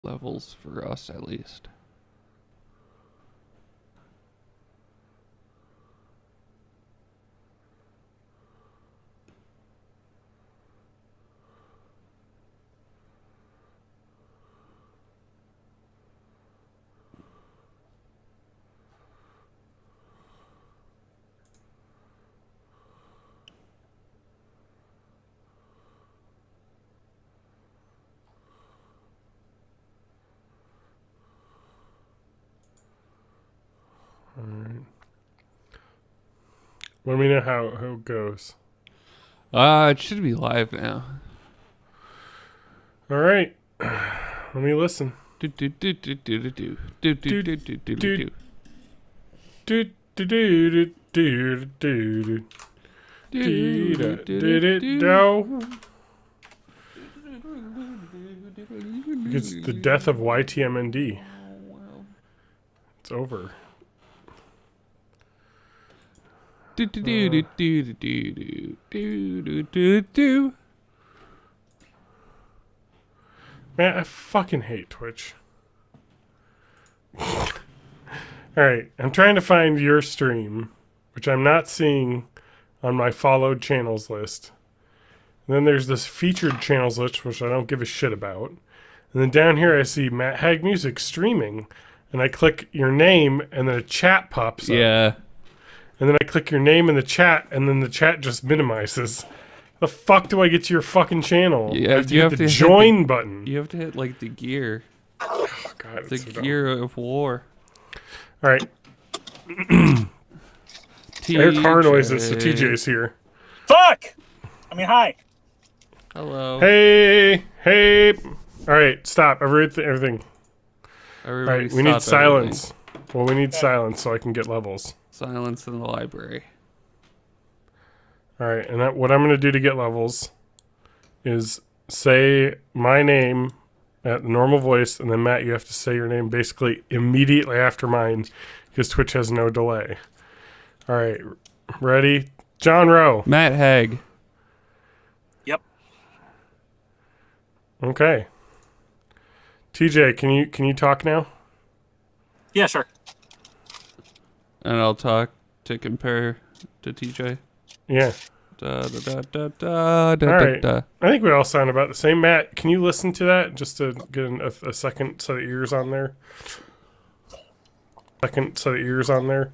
levels for us at least. All right. Let me know how it goes. It should be live now. All right. Let me listen. Do do do do do do do do do do do do do. Do do do do do do. No. It's the death of YTMND. It's over. Do do do do do do do do do do. Man, I fucking hate Twitch. Alright, I'm trying to find your stream, which I'm not seeing on my followed channels list. And then there's this featured channels list, which I don't give a shit about. And then down here I see Matt Hag Music streaming. And I click your name, and then a chat pops up. Yeah. And then I click your name in the chat, and then the chat just minimizes. The fuck do I get to your fucking channel? Yeah, I have to hit the join button. You have to hit like the gear. Oh, God, The it's so gear of war. All right. I hear car noises, so TJ's here. Fuck! I mean, hi. Hello. Hey! All right, stop. Everything. All Everybody right, we need stop everything. silence. Well, we need silence so I can get levels. Silence in the library. All right, and what I'm going to do to get levels is say my name at the normal voice, and then Matt, you have to say your name basically immediately after mine because Twitch has no delay. All right, ready? John Rowe. Matt Hag. Yep. Okay. TJ, can you talk now? Yeah, sure. And I'll talk to compare to TJ. Yeah. Da, da, da, da, da, da, All right. da. I think we all sound about the same. Matt, can you listen to that just to get a second set of ears on there? Second set of ears on there.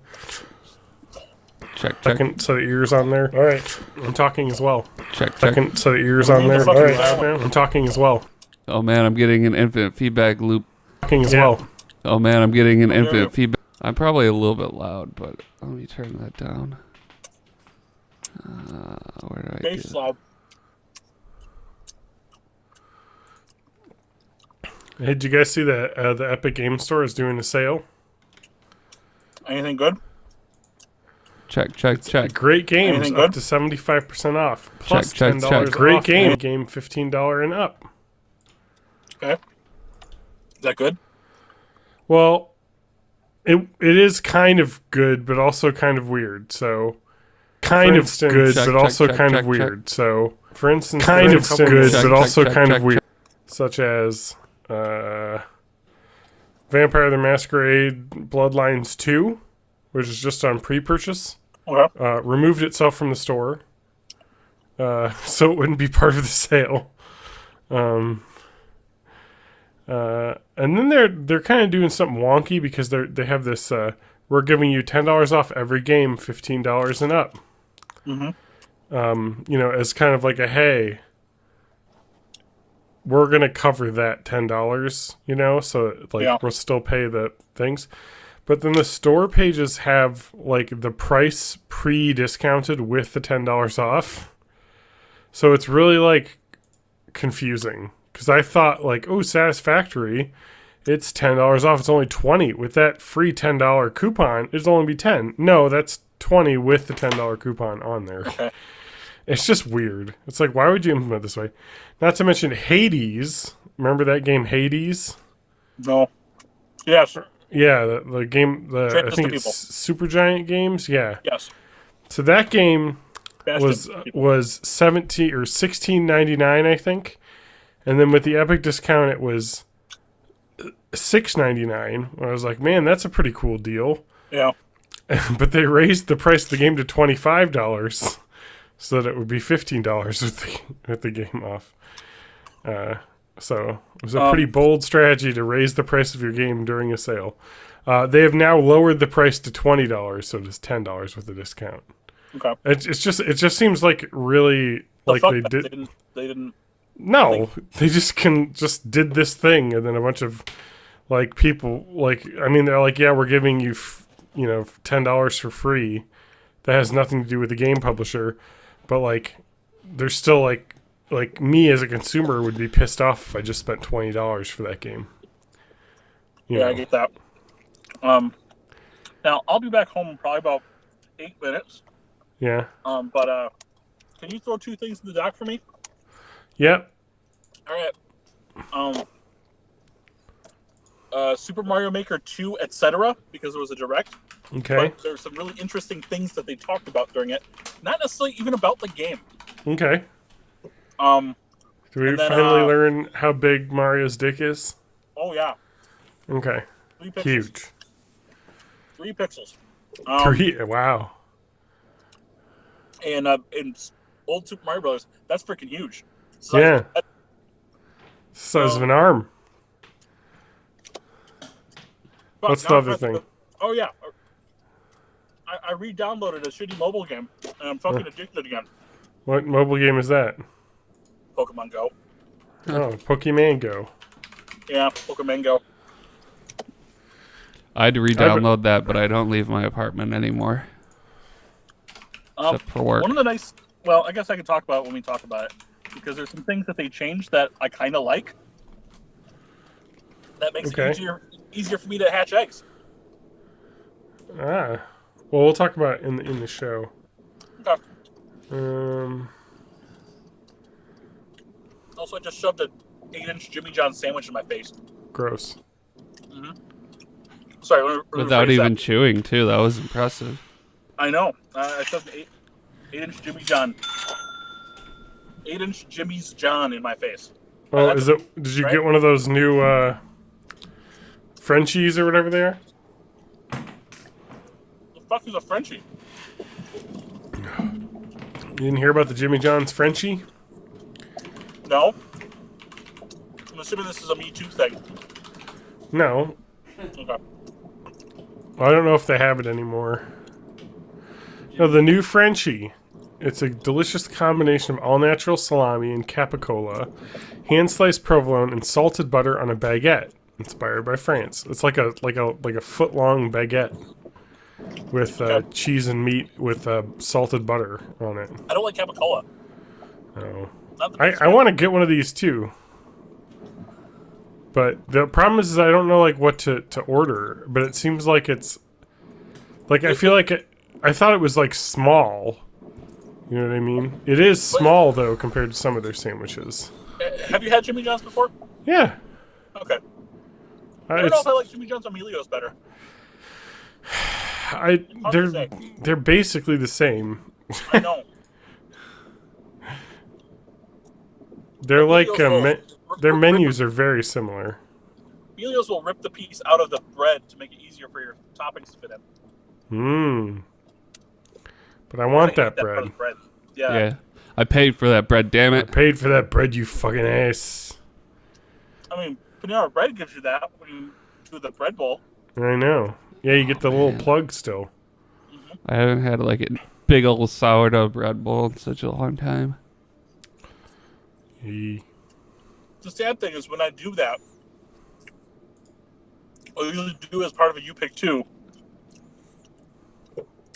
Check. Second set of ears on there. All right. I'm talking as well. Check. Second set of ears on there. All right. I'm talking as well. Oh man, I'm getting an infinite feedback loop. Talking as well. Oh man, I'm getting an infinite feedback. I'm probably a little bit loud, but let me turn that down. Where do I do Bass loud. Hey, did you guys see that the Epic Game Store is doing a sale? Anything good? Check. Great games Anything up good? to 75% off. Plus Check. $10 Great game. Game $15 and up. Okay. Is that good? Well, it is kind of good, but also kind of weird. So, kind of good, but also kind of weird. So, for instance, kind of good, but also kind of weird, such as Vampire the Masquerade Bloodlines 2, which is just on pre-purchase. Okay. Removed itself from the store, so it wouldn't be part of the sale. And then they're kind of doing something wonky because they have this we're giving you $10 off every game, $15 and up. Mm-hmm. As kind of like a hey, we're gonna cover that $10, so we'll still pay the things. But then the store pages have like the price pre-discounted with the $10 off. So it's really like confusing. Because I thought, Satisfactory, it's $10 off. It's only $20. With that free $10 coupon, it'll only be $10. No, that's $20 with the $10 coupon on there. Okay. It's just weird. It's like, why would you implement it this way? Not to mention Hades. Remember that game, Hades? No. Yes. Yeah, the game, I think it's Supergiant Games. Yeah. Yes. So that game Bastion was $16.99, I think. And then with the Epic discount, it was $6.99. I was like, man, that's a pretty cool deal. Yeah. But they raised the price of the game to $25, so that it would be $15 with the game off. So it was a pretty bold strategy to raise the price of your game during a sale. They have now lowered the price to $20, so it is $10 with the discount. Okay. It just seems like really like they didn't. No, they just did this thing, and then a bunch of like people they're like, yeah, we're giving you $10 for free. That has nothing to do with the game publisher, but like there's still like me as a consumer would be pissed off if I just spent $20 for that game. You know. I get that. Now I'll be back home in probably about 8 minutes. Yeah. But can you throw 2 things in the dock for me? Yep. All right. Super Mario Maker 2, etc., because it was a direct. Okay. But there's some really interesting things that they talked about during it. Not necessarily even about the game. Okay. Do we finally learn how big Mario's dick is? Oh, yeah. Okay. 3 pixels. Huge. 3 pixels. 3? Wow. And in old Super Mario Brothers, that's freaking huge. Yeah. Size of an arm. What's the other thing? Oh, yeah. I re-downloaded a shitty mobile game, and I'm fucking addicted again. What mobile game is that? Pokemon Go. Oh, Pokemon Go. Yeah, Pokemon Go. I had to re-download that, but I don't leave my apartment anymore. Except for work. One of the nice... Well, I guess I can talk about it when we talk about it. Because there's some things that they changed that I kind of like. That makes it easier for me to hatch eggs. Ah. Well, we'll talk about it in the show. Okay. Also, I just shoved a 8-inch Jimmy John sandwich in my face. Gross. Mm-hmm. Sorry. Without even chewing, too. That was impressive. I know. I shoved an 8-inch Jimmy John. 8-inch Jimmy's John in my face. Oh, did you get one of those new Frenchies or whatever they are? The fuck is a Frenchie? You didn't hear about the Jimmy John's Frenchie? No. I'm assuming this is a Me Too thing. No. Okay. I don't know if they have it anymore. No, the new Frenchie. It's a delicious combination of all-natural salami and capicola, hand-sliced provolone, and salted butter on a baguette, inspired by France. It's like a foot-long baguette with cheese and meat with salted butter on it. I don't like capicola. Oh. I want to get one of these too. But the problem is I don't know like what to order. But it seems like it's like I feel like I thought it was like small. You know what I mean? It is small though compared to some of their sandwiches. Have you had Jimmy John's before? Yeah. Okay. I don't know if I like Jimmy John's or Emilio's better. They're basically the same. I know. They're like their menus are very similar. Emilio's will rip the piece out of the bread to make it easier for your toppings to fit in. But I want that bread. Yeah. I paid for that bread, damn it. I paid for that bread, you fucking ass. I mean, Panera Bread gives you that when you do the bread bowl. I know. Yeah, you get the little plug still. Mm-hmm. I haven't had like a big old sourdough bread bowl in such a long time. The sad thing is when I do that, I'll usually do as part of a You Pick 2.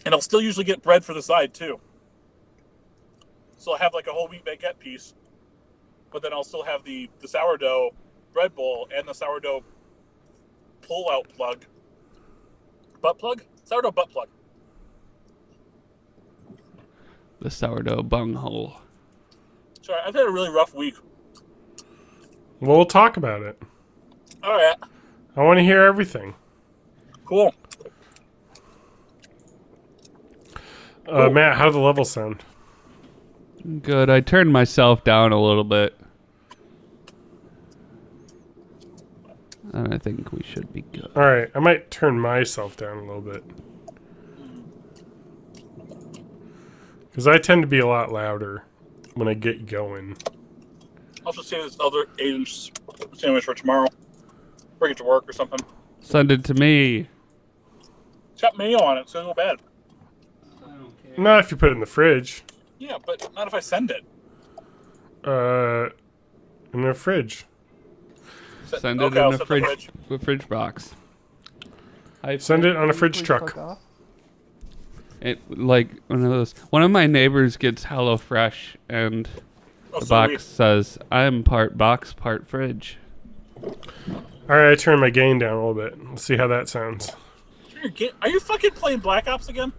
And I'll still usually get bread for the side, too. So I'll have like a whole wheat baguette piece. But then I'll still have the sourdough bread bowl and the sourdough pull-out plug. Butt plug? Sourdough butt plug. The sourdough bunghole. Sorry, I've had a really rough week. Well, we'll talk about it. All right. I want to hear everything. Cool. Matt, how do the levels sound? Good. I turned myself down a little bit. and I think we should be good. All right, I might turn myself down a little bit. Because I tend to be a lot louder when I get going. I'll just save this other 8-inch sandwich for tomorrow. Bring it to work or something. Send it to me. It's got mayo on it, so it'll go bad. Not if you put it in the fridge. Yeah, but not if I send it. In the fridge. Send it in a fridge box. Send it on a fridge truck. It like one of my neighbors gets HelloFresh and the box says I'm part box, part fridge. Alright, I turned my gain down a little bit. Let's see how that sounds. Are you fucking playing Black Ops again?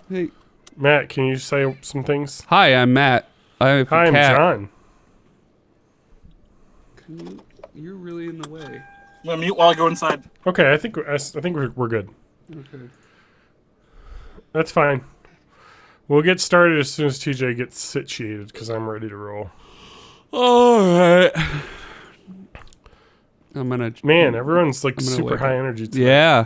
Hey, Matt, can you say some things? Hi, I'm Matt. Hi, I'm John. You're really in the way. I'm gonna mute while I go inside. Okay, I think we're good. Okay. That's fine. We'll get started as soon as TJ gets situated because I'm ready to roll. All right. Man, everyone's like super high energy today. Yeah.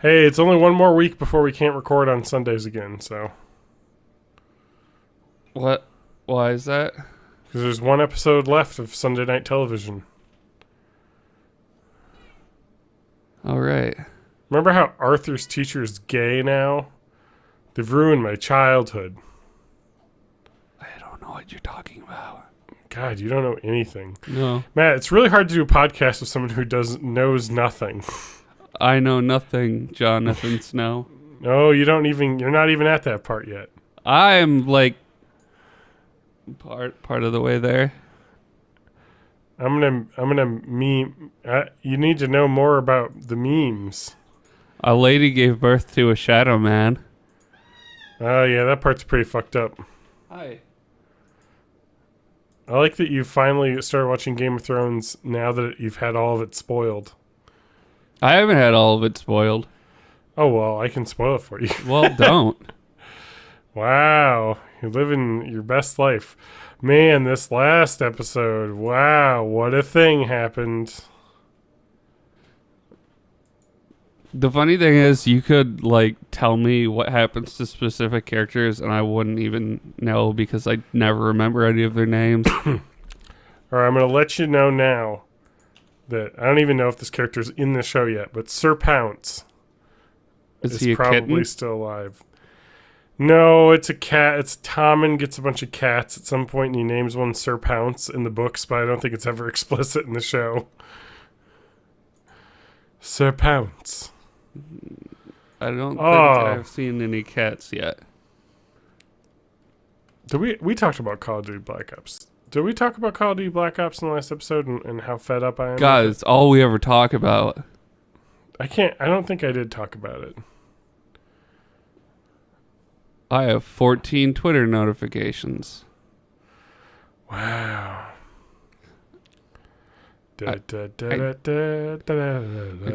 Hey, it's only one more week before we can't record on Sundays again, so. What? Why is that? Because there's one episode left of Sunday Night Television. All right. Remember how Arthur's teacher is gay now? They've ruined my childhood. I don't know what you're talking about. God, you don't know anything. No. Matt, it's really hard to do a podcast with someone who knows nothing. I know nothing, Jonathan Snow. No, you're not even at that part yet. I'm like part of the way there. I'm gonna meme. You need to know more about the memes. A lady gave birth to a shadow man. Oh yeah, that part's pretty fucked up. Hi. I like that you finally started watching Game of Thrones now that you've had all of it spoiled. I haven't had all of it spoiled. Oh well, I can spoil it for you. Well, don't. Wow, you're living your best life. Man, this last episode, wow, what a thing happened. The funny thing is, you could like tell me what happens to specific characters, and I wouldn't even know because I never remember any of their names. All right, I'm going to let you know now that I don't even know if this character's in the show yet, but Sir Pounce is he probably kitten? Still alive. No, it's a cat. It's Tommen gets a bunch of cats at some point, and he names one Sir Pounce in the books, but I don't think it's ever explicit in the show. Sir Pounce. I don't think I've seen any cats yet. We talked about Call of Duty Black Ops. Did we talk about Call of Duty Black Ops in the last episode and how fed up I am? God, it's all we ever talk about. I don't think I did talk about it. I have 14 Twitter notifications. Wow. I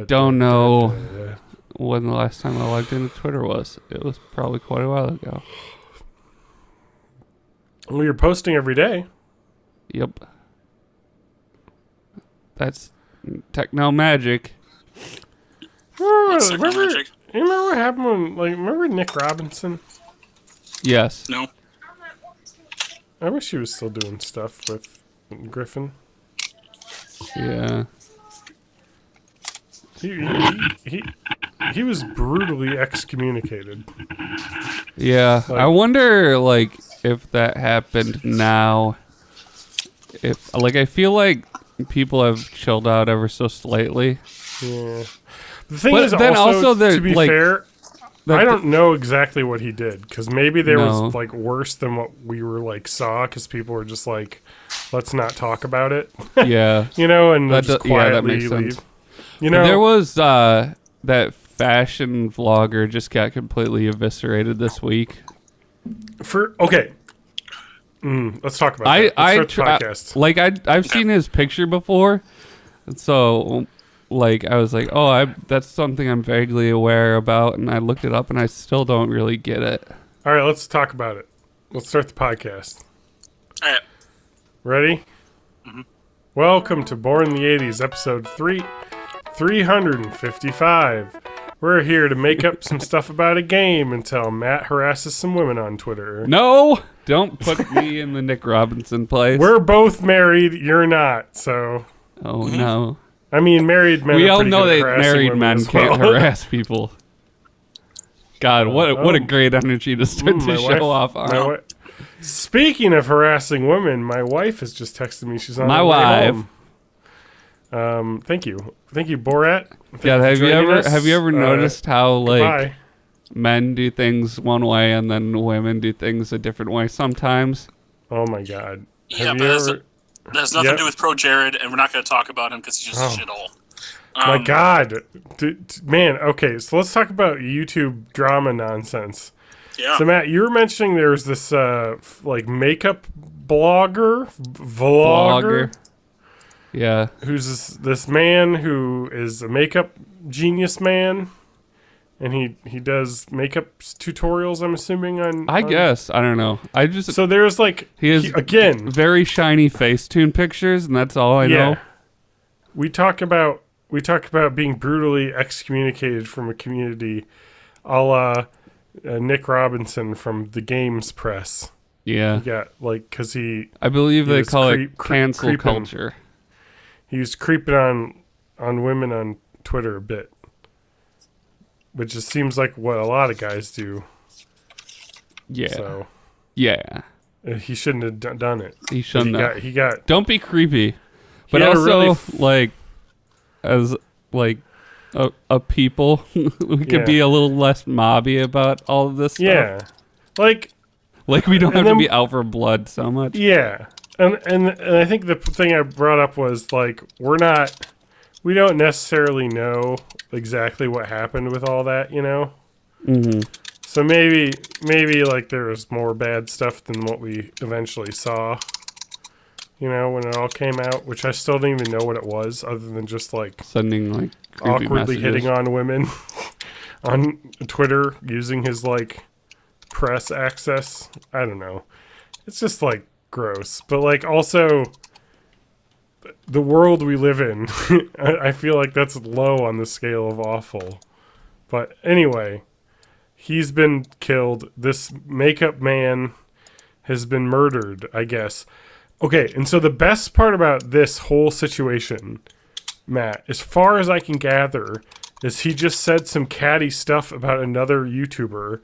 don't know when the last time I logged into Twitter was. It was probably quite a while ago. Well, you're posting every day. Yep. That's techno magic. Remember what happened when, remember Nick Robinson? Yes. No. I wish he was still doing stuff with Griffin. Yeah. He was brutally excommunicated. Yeah. I wonder, if that happened now. I feel like people have chilled out ever so slightly. Yeah. The thing is, also to be fair, I don't know exactly what he did, because maybe there was worse than what we were saw, because people were just let's not talk about it. Yeah. And just quietly that makes leave. sense. There was that fashion vlogger just got completely eviscerated this week. Let's talk about that. Let's start the podcast. I've seen his picture before, and so I was like, that's something I'm vaguely aware about, and I looked it up, and I still don't really get it. All right, let's talk about it. Let's start the podcast. All right. Ready? Mm-hmm. Welcome to Born in the 80s, episode 355. We're here to make up some stuff about a game until Matt harasses some women on Twitter. No! Don't put me in the Nick Robinson place. We're both married, you're not, so... Oh, no. I mean, married men We are all pretty know good at that harassing married women men as well. can't harass people. God, what a great energy to start the show off on. Speaking of harassing women, my wife has just texted me. She's on My her way wife. home. Thank you, Borat. Yeah, have you ever noticed how like goodbye. men do things one way and then women do things a different way sometimes? Oh my God. Yeah, but that has nothing to do with Pro Jared, and we're not going to talk about him because he's just a shithole. My God, man. Okay, so let's talk about YouTube drama nonsense. Yeah. So Matt, you were mentioning there was this like makeup vlogger. Yeah. Who's this man who is a makeup genius man, and he does makeup tutorials. I'm assuming I guess I don't know. So there's like again very shiny Facetune pictures, and that's all I know. We talk about being brutally excommunicated from a community, a la Nick Robinson from the Games Press. Yeah. He got because I believe they call it cancel culture. He was creeping on women on Twitter a bit, which just seems like what a lot of guys do. Yeah. So, yeah. He shouldn't have done it. He shouldn't have. He got. Don't be creepy. But also, as a people, we could be a little less mobby about all of this stuff. Yeah. Like we don't have to be out for blood so much. Yeah. And I think the thing I brought up was like we don't necessarily know exactly what happened with all that, you know. Mm-hmm. So maybe like there was more bad stuff than what we eventually saw. You know, when it all came out, which I still don't even know what it was, other than just like sending like awkwardly messages. hitting on women on Twitter using his like press access. I don't know. It's just like gross, but like also the world we live in. I feel like that's low on the scale of awful. But anyway, he's been killed. This makeup man has been murdered, I guess. Okay, and so the best part about this whole situation, Matt, as far as I can gather, is he just said some catty stuff about another YouTuber,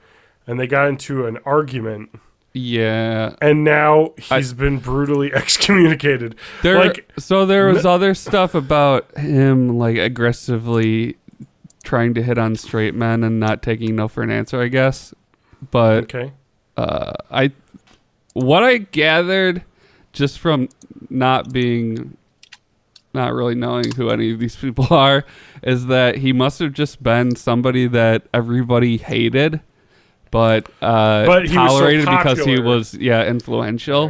and they got into an argument. Yeah. And now he's been brutally excommunicated. So there was other stuff about him like aggressively trying to hit on straight men and not taking no for an answer, I guess. But okay. What I gathered just from not really knowing who any of these people are is that he must have just been somebody that everybody hated. But he tolerated was so because he was influential.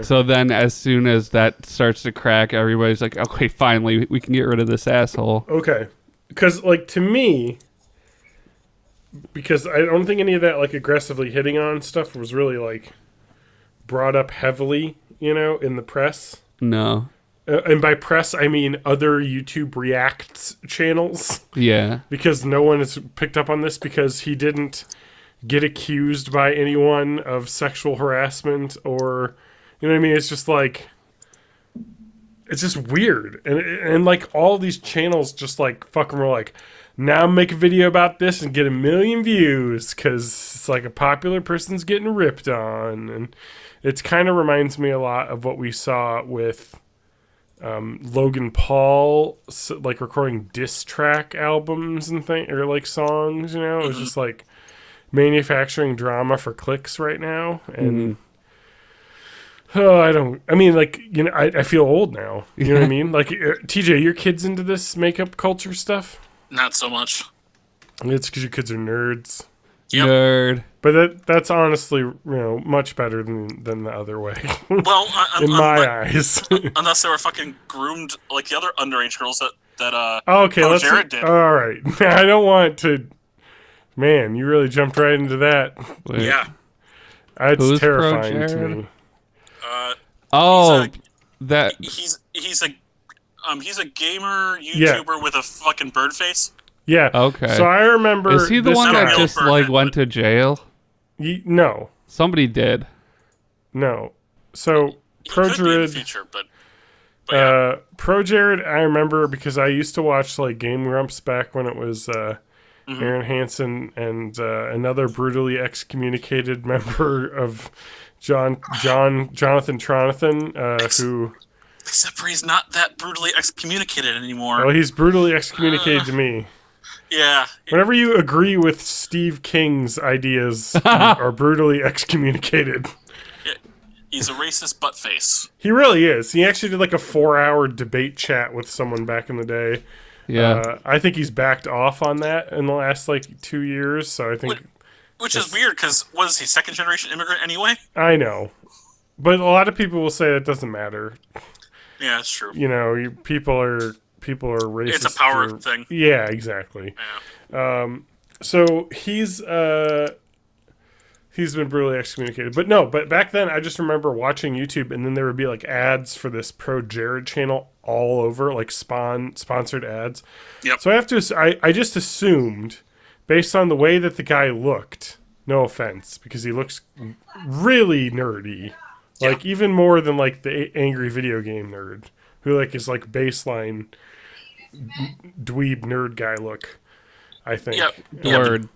So then as soon as that starts to crack, everybody's like, okay, finally we can get rid of this asshole. Okay. Because like to me, because I don't think any of that like aggressively hitting on stuff was really like brought up heavily, you know, in the press. No. And by press, I mean other YouTube Reacts channels. Yeah. Because no one has picked up on this because he didn't get accused by anyone of sexual harassment or, you know what I mean? It's just like, it's just weird. And like all these channels just like fucking were like, now make a video about this and get 1 million views because it's like a popular person's getting ripped on. And it kind of reminds me a lot of what we saw with Logan Paul, like recording diss track albums and or like songs, you know? It was just like manufacturing drama for clicks right now. And I feel old now. You know what I mean? Like, TJ, your kids into this makeup culture stuff? Not so much. It's because your kids are nerds. Yep. Nerd. But that's honestly, you know, much better than the other way. Well, in my eyes. Unless they were fucking groomed like the other underage girls that okay, Jared did. All right. I don't want to. Man, you really jumped right into that. Wait. Yeah. It's Who's terrifying Pro to Jared? me. that he's a gamer YouTuber with a fucking bird face. Yeah. Okay. So I remember. Is he the one that just like went to jail? No. Somebody did. No. So Pro Jared. Future, but Pro Jared, I remember because I used to watch like Game Grumps back when it was Aaron Hansen and another brutally excommunicated member of Jonathan Tronathan, who. Except for he's not that brutally excommunicated anymore. Well, he's brutally excommunicated to me. Yeah. Whenever you agree with Steve King's ideas, you are brutally excommunicated. He's a racist buttface. He really is. He actually did like a 4-hour debate chat with someone back in the day. Yeah. I think he's backed off on that in the last like 2 years. So I think, which is weird because was he second generation immigrant anyway? I know, but a lot of people will say that doesn't matter. Yeah, that's true. You know, people are racist. It's a power thing. Yeah, exactly. Yeah. So he's been brutally excommunicated. But back then I just remember watching YouTube and then there would be like ads for this Pro Jared channel all over, like sponsored ads. Yep. So I just assumed, based on the way that the guy looked, no offense, because he looks really nerdy. Like even more than like the angry video game nerd who like is like baseline dweeb nerd guy look, I think. Word.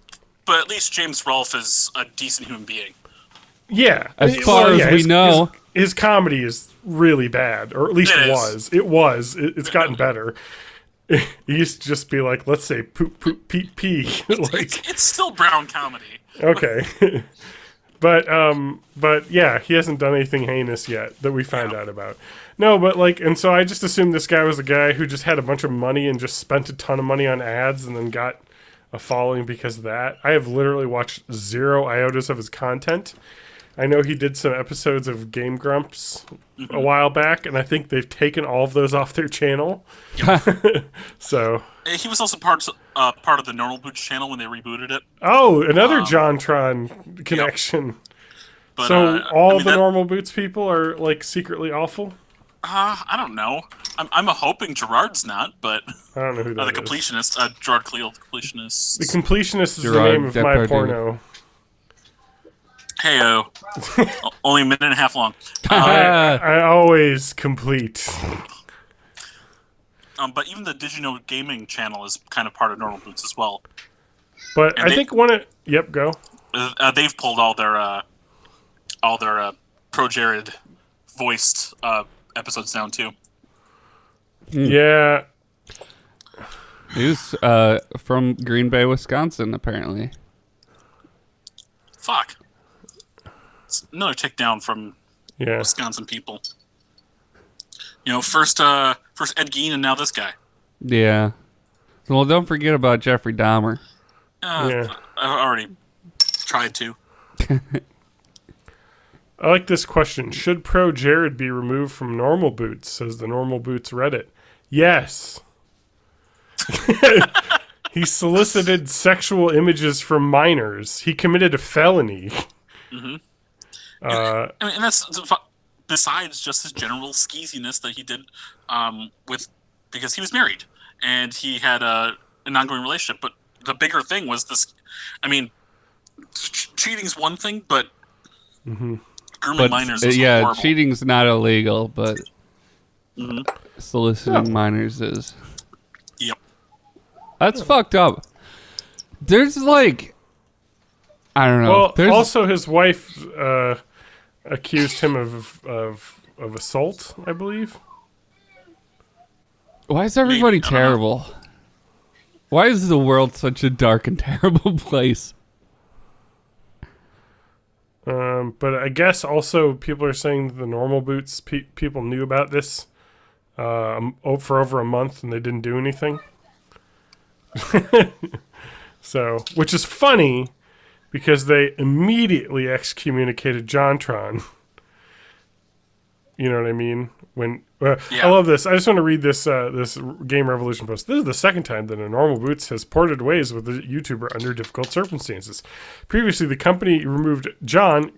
But at least James Rolfe is a decent human being. Yeah. As far as we know. His comedy is really bad, or at least it was. It's gotten better. He used to just be like, let's say poop, poop, pee, pee. Like, it's still brown comedy. Okay. But yeah, he hasn't done anything heinous yet that we found out about. No, but like, and so I just assumed this guy was a guy who just had a bunch of money and just spent a ton of money on ads and then got a following because of that. I have literally watched 0 iotas of his content. I know he did some episodes of Game Grumps a while back, and I think they've taken all of those off their channel. Yep. So he was also part of the Normal Boots channel when they rebooted it. Oh, another JonTron connection. Yep. But, so all the Normal Boots people are like secretly awful? I don't know. I'm hoping Gerard's not, but I don't know who that the completionist, Gerard Cleo, the completionist. The completionist is Gerard, the name of my porno. Heyo. Only a minute and a half long. I always complete. But even the Digino Gaming channel is kind of part of Normal Boots as well. But and I think one of... Yep, go. They've pulled all their Pro Jared voiced episodes down too. Yeah. He was from Green Bay, Wisconsin, apparently. Fuck. It's another takedown from Wisconsin people. You know, first Ed Gein and now this guy. Yeah. Well, don't forget about Jeffrey Dahmer. I've already tried to. I like this question. Should Pro Jared be removed from Normal Boots? Says the Normal Boots Reddit. Yes. He solicited sexual images from minors. He committed a felony. Mm-hmm. And that's besides just his general skeeziness that he did because he was married and he had an ongoing relationship. But the bigger thing was this. I mean, cheating's one thing, but grooming minors is horrible. Cheating's not illegal, but soliciting minors is. Yep. That's fucked up. There's like, I don't know. Well, also his wife accused him of assault, I believe. Why is everybody terrible? Why is the world such a dark and terrible place? But I guess also people are saying that the Normal Boots people knew about this for over a month and they didn't do anything. So, which is funny because they immediately excommunicated JonTron. You know what I mean? I love this. I just want to read this this Game Revolution post. This is the second time that a Normal Boots has parted ways with a YouTuber under difficult circumstances. Previously, the company removed John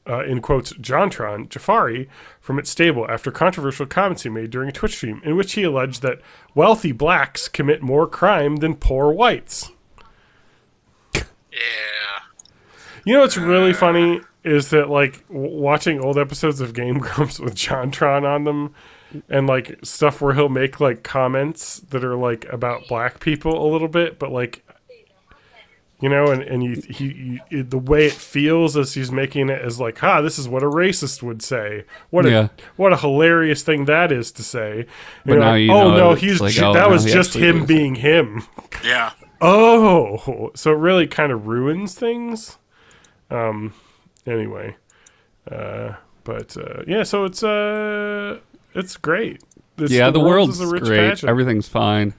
in quotes, Jontron Jafari from its stable after controversial comments he made during a Twitch stream in which he alleged that wealthy blacks commit more crime than poor whites. Yeah. You know what's really funny is that, like, watching old episodes of Game Grumps with Jontron on them and, like, stuff where he'll make, like, comments that are, like, about black people a little bit, but, like, you know, and he the way it feels as he's making it is like, this is what a racist would say. What a hilarious thing that is to say. But now like, that was just him being him. Yeah. Oh, so it really kind of ruins things. Anyway, so it's great. The world's a rich great. Pageant. Everything's fine.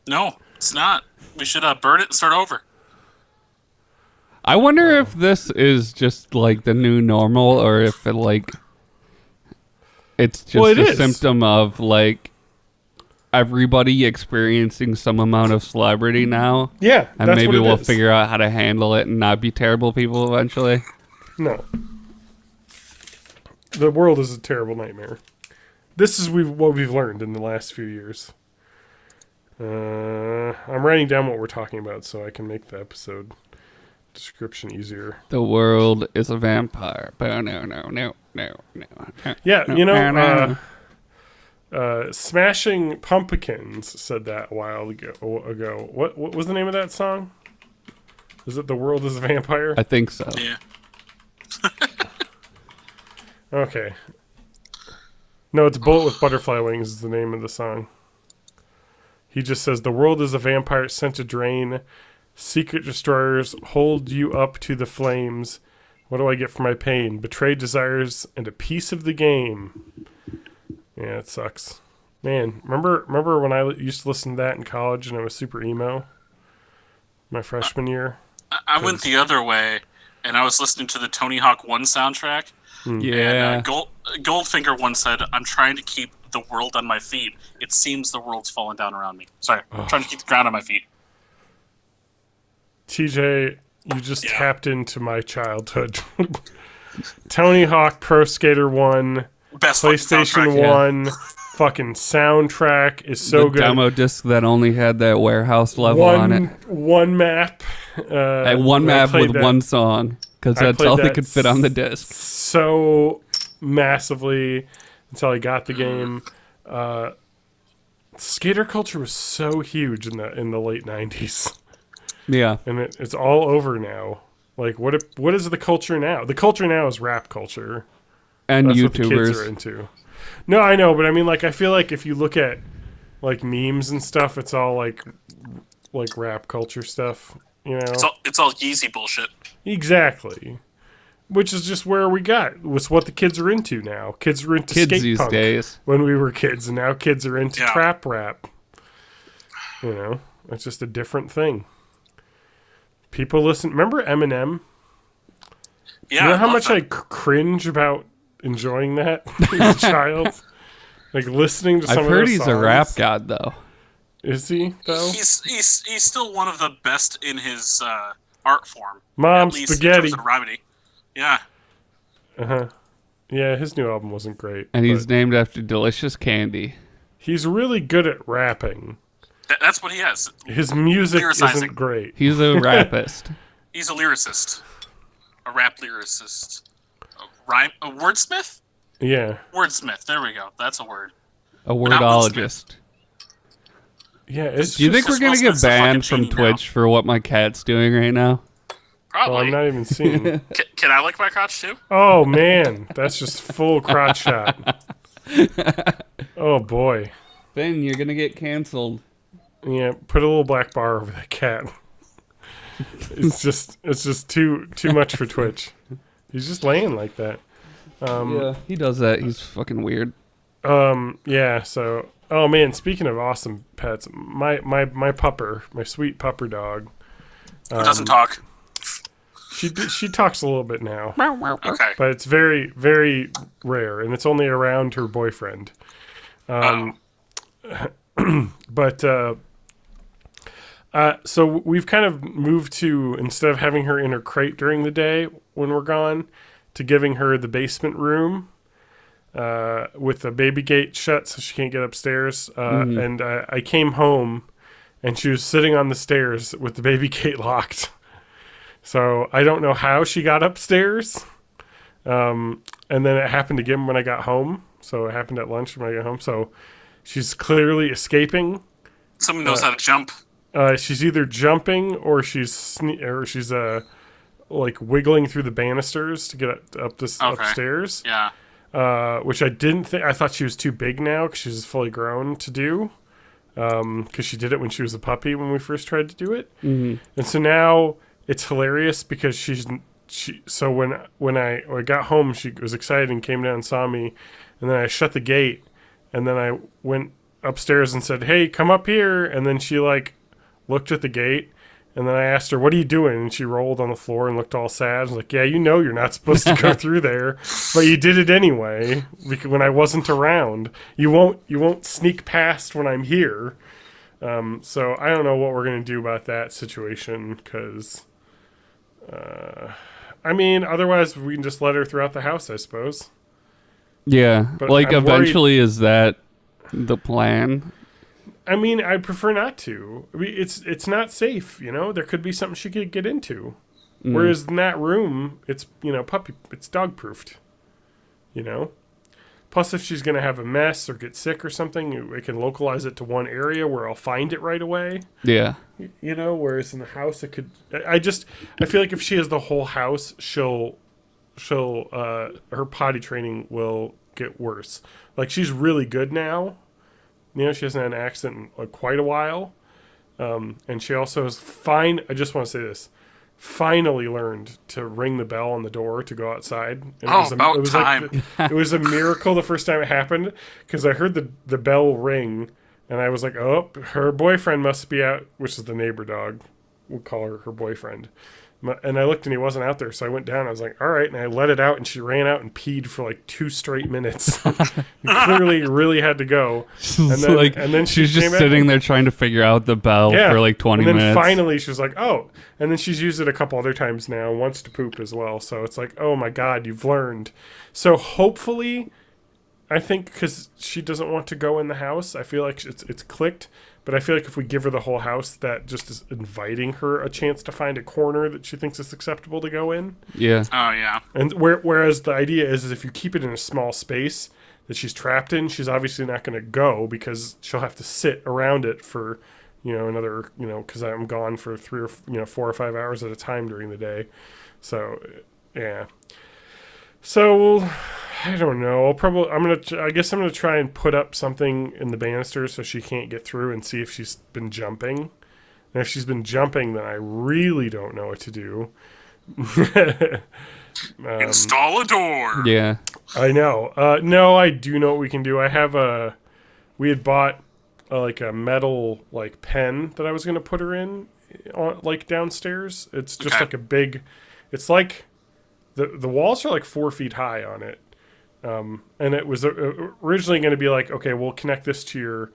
No, it's not. We should burn it and start over. I wonder if this is just like the new normal, or if it's just a symptom of like everybody experiencing some amount of celebrity now. Yeah, and maybe we'll figure out how to handle it and not be terrible people eventually. No, the world is a terrible nightmare. This is what we've learned in the last few years. I'm writing down what we're talking about so I can make the episode description easier. The world is a vampire. No. Yeah, Smashing Pumpkins said that a while ago. What was the name of that song? Is it The World is a Vampire? I think so. Yeah. Okay. No, it's Bullet with Butterfly Wings is the name of the song. He just says, the world is a vampire sent to drain. Secret destroyers hold you up to the flames. What do I get for my pain? Betrayed desires and a piece of the game. Yeah, it sucks. Man, remember when I used to listen to that in college and I was super emo? My freshman year? I went the other way, and I was listening to the Tony Hawk 1 soundtrack. Yeah. And Goldfinger once said, I'm trying to keep the world on my feet. It seems the world's falling down around me. Sorry, I'm trying to keep the ground on my feet. TJ, you just tapped into my childhood. Tony Hawk Pro Skater 1, Best PlayStation 1, fucking soundtrack is so good. The demo disc that only had that warehouse level on it. One map. One map with one song, because that's all they could fit on the disc. So massively until I got the game. Skater culture was so huge in the late 90s. Yeah. And it's all over now. Like, what is the culture now? The culture now is rap culture. And That's YouTubers. What the kids are into. No, I know, but I mean, like, I feel like if you look at, like, memes and stuff, it's all, like rap culture stuff, you know? It's all Yeezy bullshit. Exactly. Which is just where we got. Was what the kids are into now. Kids are into skate these punk days. When we were kids, and now kids are into trap rap. You know? It's just a different thing. People listen. Remember Eminem? Yeah. You know how much I cringe about enjoying that as a child? Like listening to some of those songs. I've heard he's a rap god, though. Is he, though? He's still one of the best in his art form. Mom at least Spaghetti. In terms of remedy. Yeah. Uh-huh. Yeah, his new album wasn't great. And he's named after delicious candy. He's really good at rapping. That's what he has. His music isn't great. He's a rapist. He's a lyricist. A rap lyricist. A wordsmith? Yeah. Wordsmith. There we go. That's a word. A wordologist. Yeah. It's Do you think we're going to get banned from Twitch for what my cat's doing right now? Probably. Well, I'm not even seeing. Can I lick my crotch too? Oh, man. That's just full crotch shot. Oh, boy. Ben, you're going to get canceled. Yeah, put a little black bar over that cat. It's just too much for Twitch. He's just laying like that. Yeah, he does that. He's fucking weird. Yeah. So, oh man, speaking of awesome pets, my pupper, my sweet pupper dog. Who doesn't talk? She talks a little bit now. Okay. But it's very, very rare, and it's only around her boyfriend. But so we've kind of moved to, instead of having her in her crate during the day when we're gone, to giving her the basement room with the baby gate shut so she can't get upstairs. And I came home and she was sitting on the stairs with the baby gate locked. So I don't know how she got upstairs. And then it happened again when I got home. So it happened at lunch when I got home. So she's clearly escaping. Someone knows how to jump. She's either jumping or she's like wiggling through the banisters to get up upstairs. Yeah. Which I didn't think. I thought she was too big now because she's fully grown to do. Because she did it when she was a puppy when we first tried to do it. And so now it's hilarious because so when I got home, she was excited and came down and saw me, and then I shut the gate, and then I went upstairs and said, "Hey, come up here," and then she like looked at the gate, and then I asked her, "What are you doing?" And she rolled on the floor and looked all sad. I was like, "Yeah, you know you're not supposed to go through there, but you did it anyway because when I wasn't around. You won't sneak past when I'm here." So I don't know what we're gonna do about that situation because. I mean, otherwise we can just let her throughout the house, I suppose. Yeah, But like I'm eventually is that the plan? I mean, I prefer not to. I mean, it's not safe, you know? There could be something she could get into. Whereas in that room, it's, it's dog-proofed, you know? Plus, if she's going to have a mess or get sick or something, we can localize it to one area where I'll find it right away. Yeah. You know, whereas in the house, it could... I feel like if she has the whole house, her potty training will get worse. Like, she's really good now. You know, she hasn't had an accident in like, quite a while. And she also is fine. I just want to say this. Finally learned to ring the bell on the door to go outside. And about time. It was a miracle the first time it happened because I heard the bell ring and I was like, oh, her boyfriend must be out, which is the neighbor dog. We'll call her boyfriend. And I looked and he wasn't out there. So I went down. I was like, all right. And I let it out and she ran out and peed for like 2 straight minutes. Clearly really had to go. And then she's just sitting there trying to figure out the bell for like 20 minutes. And then finally she was like, oh. And then she's used it a couple other times now, wants to poop as well. So it's like, oh my God, you've learned. So hopefully, I think because she doesn't want to go in the house, I feel like it's clicked. But I feel like if we give her the whole house, that just is inviting her a chance to find a corner that she thinks is acceptable to go in. Yeah. Oh, yeah. And whereas the idea is if you keep it in a small space that she's trapped in, she's obviously not going to go because she'll have to sit around it for, another, because I'm gone for 4 or 5 hours at a time during the day. So, yeah. So, I don't know. I guess I'm gonna try and put up something in the banister so she can't get through and see if she's been jumping. And if she's been jumping, then I really don't know what to do. Install a door. Yeah, I know. No, I do know what we can do. We had bought a metal pen that I was gonna put her in, downstairs. It's just like a big. It's like the walls are 4 feet high on it. And it was originally going to be okay, we'll connect this to your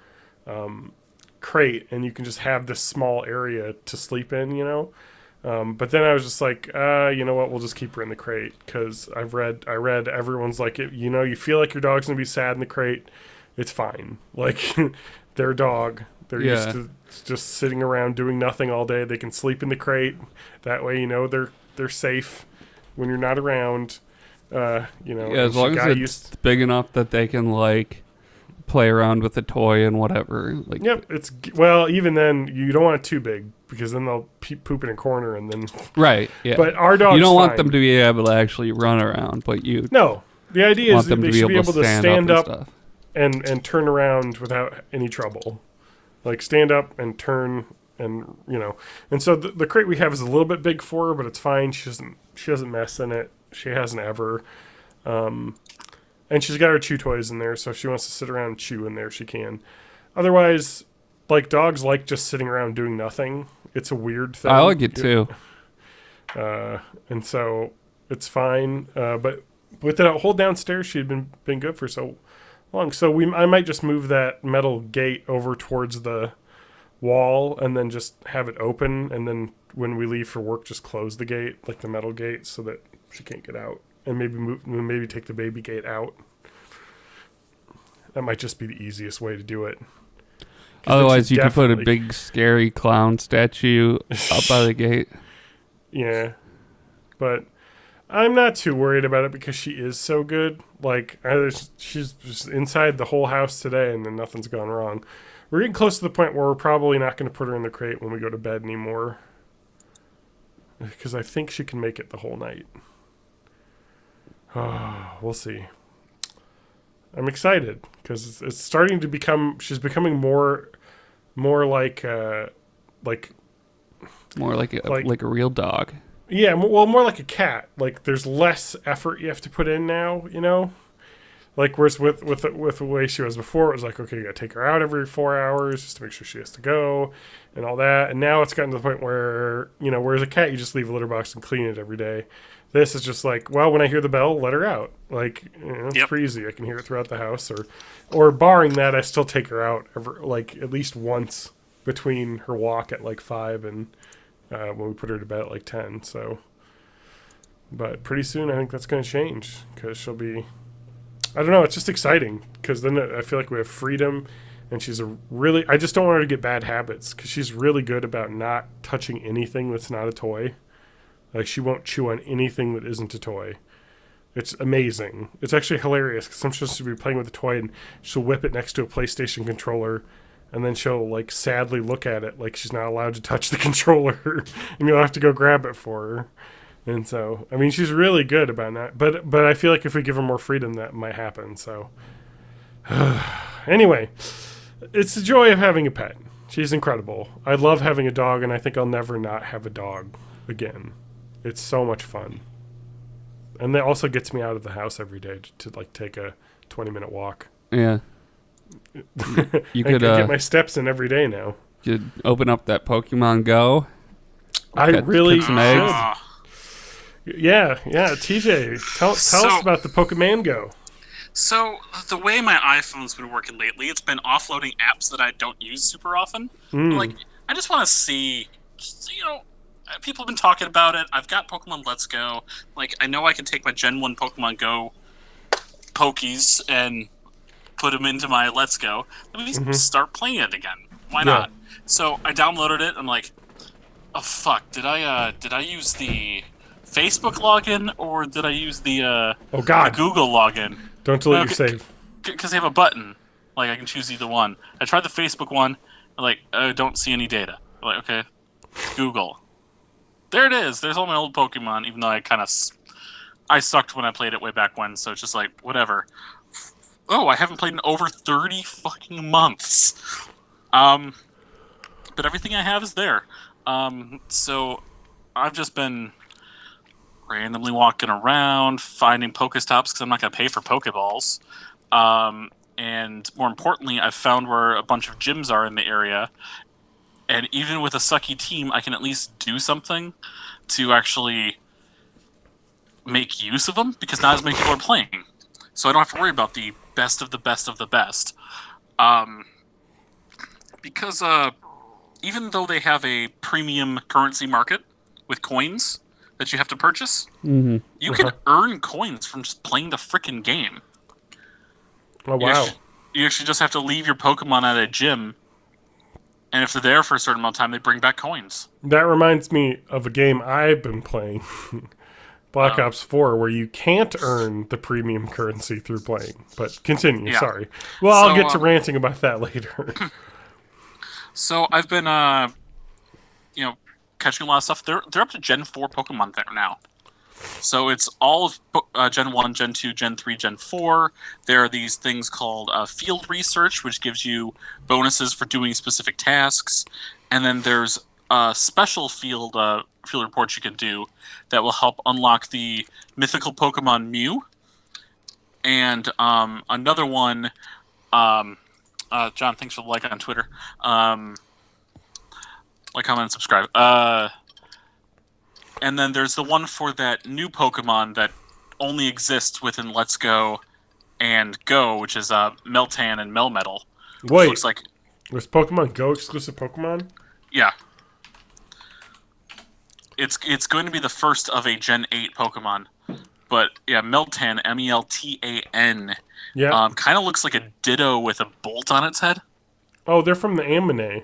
crate, and you can just have this small area to sleep in, But then I was just like, you know what, we'll just keep her in the crate because I read everyone's like, you feel like your dog's going to be sad in the crate, it's fine. Their dog, they're used to just sitting around doing nothing all day. They can sleep in the crate. That way, they're safe when you're not around. As long as it's big enough that they can play around with the toy and whatever. Yep, even then you don't want it too big because then they'll poop in a corner and then. Right. Yeah. But our dogs. You don't want them to be able to actually run around, but you. No, the idea is that they should be able to stand up and turn around without any trouble, stand up and turn. And and so the crate we have is a little bit big for her, but it's fine. She doesn't mess in it. She hasn't ever. And she's got her chew toys in there, so if she wants to sit around and chew in there, she can. Otherwise, dogs like just sitting around doing nothing. It's a weird thing. I like it too. And so it's fine. But with that whole downstairs, she had been good for so long. So I might just move that metal gate over towards the wall and then just have it open, and then when we leave for work just close the gate, the metal gate, so that she can't get out. and maybe take the baby gate out. That might just be the easiest way to do it. Otherwise, you could put a big scary clown statue up by the gate. Yeah, but I'm not too worried about it because she is so good. Like, she's just inside the whole house today, and then nothing's gone wrong. We're getting close to the point where we're probably not going to put her in the crate when we go to bed anymore, because I think she can make it the whole night. We'll see. I'm excited because it's starting to become. She's becoming more like more like a real dog. Yeah, well, more like a cat. Like, there's less effort you have to put in now, you know? Like, whereas with the way she was before, it was like, okay, you gotta take her out every 4 hours just to make sure she has to go and all that. And now it's gotten to the point where, you know, whereas a cat, you just leave a litter box and clean it every day. This is just like, well, when I hear the bell, let her out. Like, you know, it's pretty easy. I can hear it throughout the house. Or barring that, I still take her out at least once between her walk at like 5 and when we put her to bed at like 10. So, but pretty soon I think that's going to change because she'll be, I don't know, it's just exciting because then I feel like we have freedom, and I just don't want her to get bad habits because she's really good about not touching anything that's not a toy. Like, she won't chew on anything that isn't a toy. It's amazing. It's actually hilarious because sometimes she'll be playing with a toy and she'll whip it next to a PlayStation controller, and then she'll like sadly look at it like she's not allowed to touch the controller, and you'll have to go grab it for her. And so, I mean, she's really good about that. But I feel like if we give her more freedom, that might happen. So, anyway, it's the joy of having a pet. She's incredible. I love having a dog, and I think I'll never not have a dog again. It's so much fun. And that also gets me out of the house every day to like take a 20-minute walk. Yeah. You could get my steps in every day now. You could open up that Pokemon Go. Really some eggs. Yeah. TJ, tell us about the Pokemon Go. So, the way my iPhone's been working lately, it's been offloading apps that I don't use super often. Like, I just want to see, you know, people have been talking about it. I've got Pokemon Let's Go. Like, I know I can take my Gen 1 Pokemon Go Pokies and put them into my Let's Go. Let me start playing it again. Why not? So, I downloaded it. I'm like, oh, fuck. Did I use the Facebook login, or did I use the Google login? Don't delete your save. Because they have a button. Like, I can choose either one. I tried the Facebook one. I'm like, don't see any data. I'm like, okay, Google. There it is. There's all my old Pokemon, even though I sucked when I played it way back when, so it's just like, whatever. Oh, I haven't played in over 30 fucking months. But everything I have is there. So I've just been randomly walking around, finding Pokestops because I'm not going to pay for Pokeballs. And more importantly, I've found where a bunch of gyms are in the area. And even with a sucky team, I can at least do something to actually make use of them, because not as many people are playing. So I don't have to worry about the best of the best of the best. Because even though they have a premium currency market with coins that you have to purchase, you can earn coins from just playing the frickin' game. Oh, wow. You actually just have to leave your Pokemon at a gym, and if they're there for a certain amount of time, they bring back coins. That reminds me of a game I've been playing, Black Ops 4, where you can't earn the premium currency through playing. But continue, sorry. Well, I'll get to ranting about that later. So I've been, catching a lot of stuff. They're up to Gen 4 Pokemon there now. So it's all of Gen 1, Gen 2, Gen 3, Gen 4. There are these things called field research, which gives you bonuses for doing specific tasks. And then there's special field reports you can do that will help unlock the mythical Pokemon Mew. And another one, John, thanks for the like on Twitter. Like, comment, and subscribe. And then there's the one for that new Pokemon that only exists within Let's Go and Go, which is Meltan and Melmetal. Wait, looks like there's Pokemon Go exclusive Pokemon? Yeah. It's going to be the first of a Gen 8 Pokemon. But yeah, Meltan, Meltan, Yeah. kind of looks like a Ditto with a bolt on its head. Oh, they're from the anime.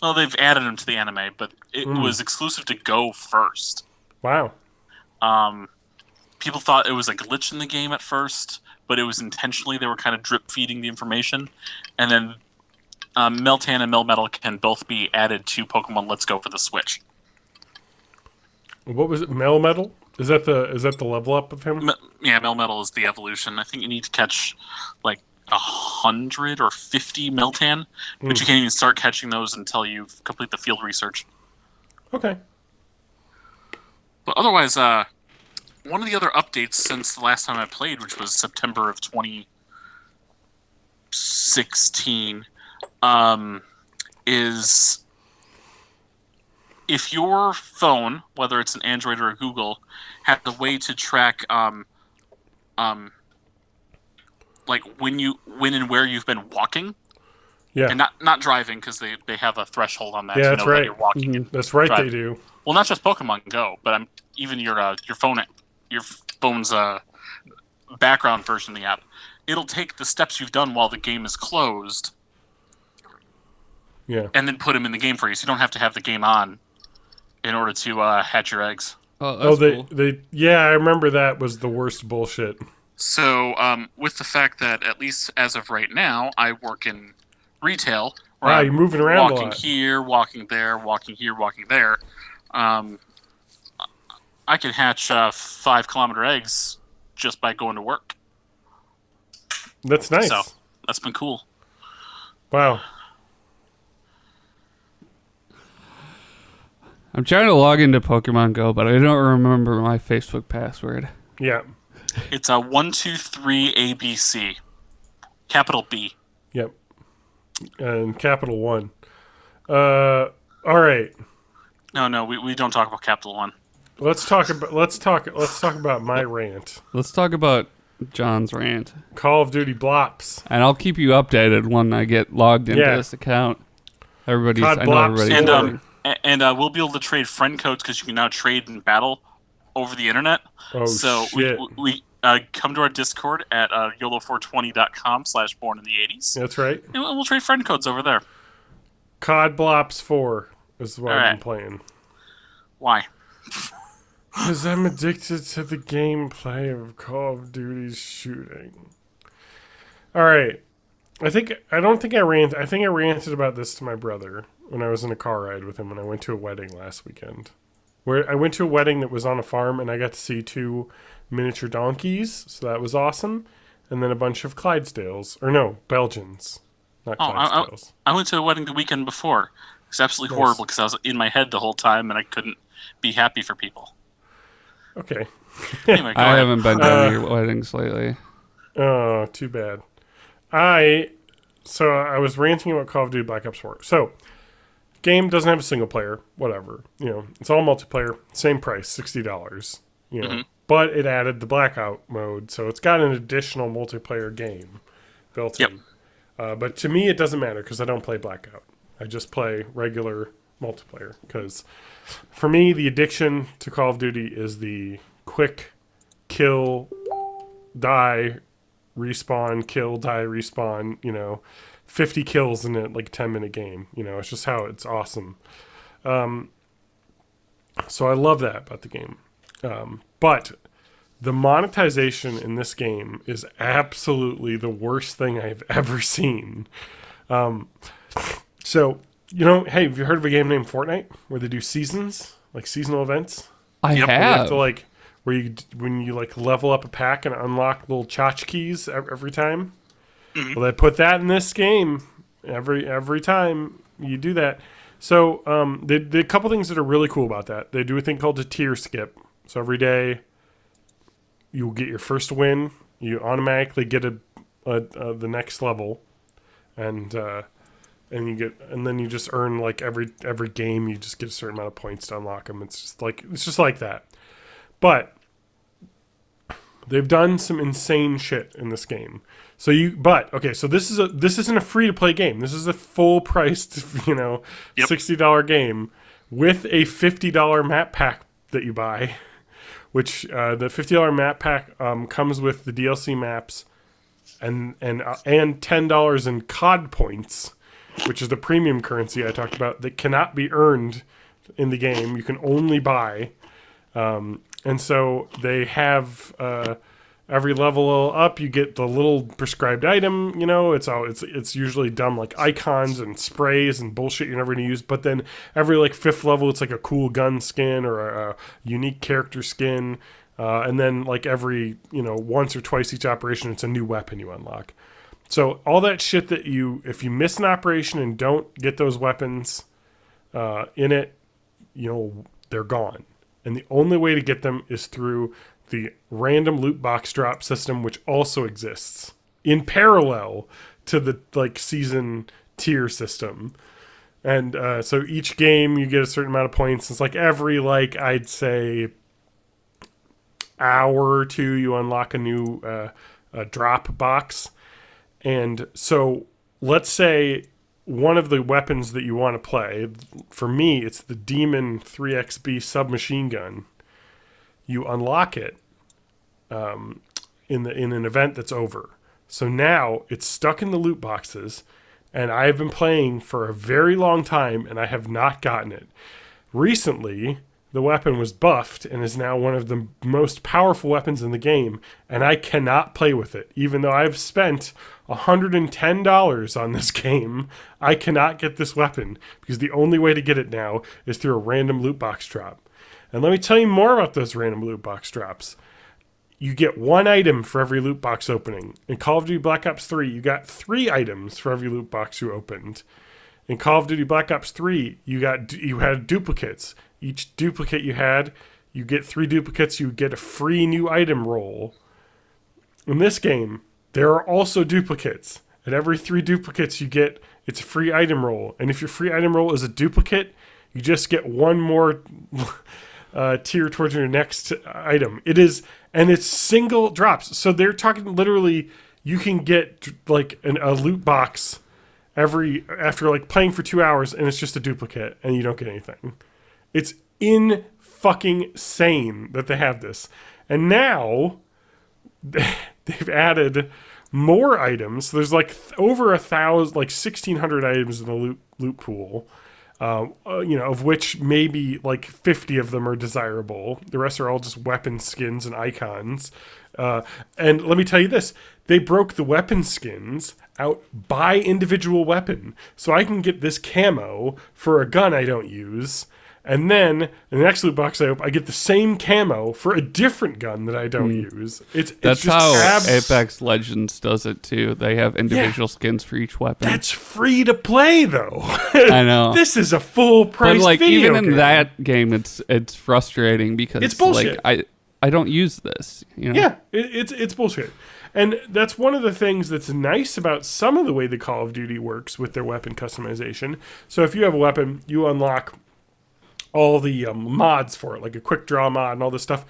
Well, they've added them to the anime, but it was exclusive to Go first. Wow. People thought it was a glitch in the game at first, but it was intentionally. They were kind of drip feeding the information, and then Meltan and Melmetal can both be added to Pokemon Let's Go for the Switch. What was it? Melmetal? Is that the level up of him? Yeah, Melmetal is the evolution. I think you need to catch like 100 or 50 Meltan, but you can't even start catching those until you complete the field research. Okay. But otherwise, one of the other updates since the last time I played, which was September of 2016, is if your phone, whether it's an Android or a Google, has a way to track like when and where you've been walking. Yeah. And not driving, because they have a threshold on that Yeah, to that's know right. that you're walking. And That's right, driving. they do. Well, not just Pokemon Go, but even your phone's background version of the app. It'll take the steps you've done while the game is closed, Yeah. and then put them in the game for you. So you don't have to have the game on in order to hatch your eggs. Oh, that's cool. Yeah, I remember that was the worst bullshit. So with the fact that at least as of right now, I work in retail. Where Wow, I'm you're moving around a walking lot. here, walking there, walking here, walking there. I can hatch 5-kilometer eggs just by going to work. That's nice. So that's been cool. Wow. I'm trying to log into Pokemon Go, but I don't remember my Facebook password. Yeah. It's a 123 ABC, capital B. Yep. And Capital One. All right. No, we don't talk about Capital One. Let's talk about my rant. Let's talk about John's rant. Call of Duty Blops. And I'll keep you updated when I get logged into Yeah. this account. I know Blops everybody's And working. we'll be able to trade friend codes because you can now trade in battle over the internet. Oh, so shit. we come to our Discord at YOLO420.com/born in the 80s. That's right. And we'll trade friend codes over there. COD Blops 4 is what All I've right. been playing. Why? Because I'm addicted to the gameplay of Call of Duty's shooting. All right. I think I ranted about this to my brother when I was in a car ride with him when I went to a wedding last weekend. Where I went to a wedding that was on a farm and I got to see 2 miniature donkeys, so that was awesome. And then a bunch of Clydesdales. Or no, Belgians. Not Clydesdales. I went to a wedding the weekend before. It was absolutely Nice. horrible because I was in my head the whole time and I couldn't be happy for people. Okay. Anyway, go I ahead. haven't been to any weddings lately. Oh, too bad. So I was ranting about Call of Duty Black Ops 4. So, game doesn't have a single player, whatever. You know, it's all multiplayer, same price, $60. You know, but it added the Blackout mode, so it's got an additional multiplayer game built in. But to me, it doesn't matter because I don't play Blackout. I just play regular multiplayer because for me, the addiction to Call of Duty is the quick kill, die, respawn, kill, die, respawn, 50 kills in a 10-minute game. It's just how it's awesome. So I love that about the game. But the monetization in this game is absolutely the worst thing I've ever seen. So, hey, have you heard of a game named Fortnite where they do seasons, like seasonal events? I You have. have to when you level up a pack and unlock little tchotchkes every time. Well, they put that in this game every time you do that. So a couple things that are really cool about that. They do a thing called a tier skip. So every day you'll get your first win. You automatically get the next level, and then you just earn every game you just get a certain amount of points to unlock them. It's just like that. But they've done some insane shit in this game. So this isn't a free to play game. This is a full priced, $60 game with a $50 map pack that you buy, which the $50 map pack comes with the DLC maps and $10 in COD points, which is the premium currency I talked about that cannot be earned in the game. You can only buy. And so they have every level up, you get the little prescribed item. You know, it's usually dumb like icons and sprays and bullshit you're never gonna use. But then every like 5th level, it's like a cool gun skin or a unique character skin. And then like every once or twice each operation, it's a new weapon you unlock. So all that shit that if you miss an operation and don't get those weapons in it, they're gone. And the only way to get them is through the random loot box drop system, which also exists in parallel to the season tier system. And so each game you get a certain amount of points. It's like every I'd say hour or two you unlock a new drop box. And so let's say one of the weapons that you want to play, for me, it's the Demon 3XB submachine gun. You unlock it in an event that's over. So now it's stuck in the loot boxes, and I have been playing for a very long time, and I have not gotten it. Recently, the weapon was buffed and is now one of the most powerful weapons in the game, and I cannot play with it. Even though I've spent $110 on this game, I cannot get this weapon because the only way to get it now is through a random loot box drop. And let me tell you more about those random loot box drops. You get 1 item for every loot box opening. In Call of Duty Black Ops 3, you got 3 items for every loot box you opened. In Call of Duty Black Ops 3, you had duplicates. Each duplicate you get 3 duplicates, you get a free new item roll. In this game, there are also duplicates. At every 3 duplicates you get, it's a free item roll. And if your free item roll is a duplicate, you just get 1 more tier towards your next item. And it's single drops. So they're talking literally, you can get a loot box after playing for 2 hours, and it's just a duplicate, and you don't get anything. It's fucking sane that they have this. And now they've added more items. So there's over 1,000, 1,600 items in the loot pool. Of which maybe 50 of them are desirable. The rest are all just weapon skins and icons. And let me tell you this, they broke the weapon skins out by individual weapon. So I can get this camo for a gun I don't use. And then in the next loot box I open, I get the same camo for a different gun that I don't use. That's how Apex Legends does it too. They have individual skins for each weapon. That's free to play though. I know. This is a full price video even in game. that game, it's frustrating because it's bullshit. I don't use this. Yeah, it's bullshit. And that's one of the things that's nice about some of the way the Call of Duty works with their weapon customization. So if you have a weapon, you unlock all the mods for it, like a quick draw mod and all this stuff.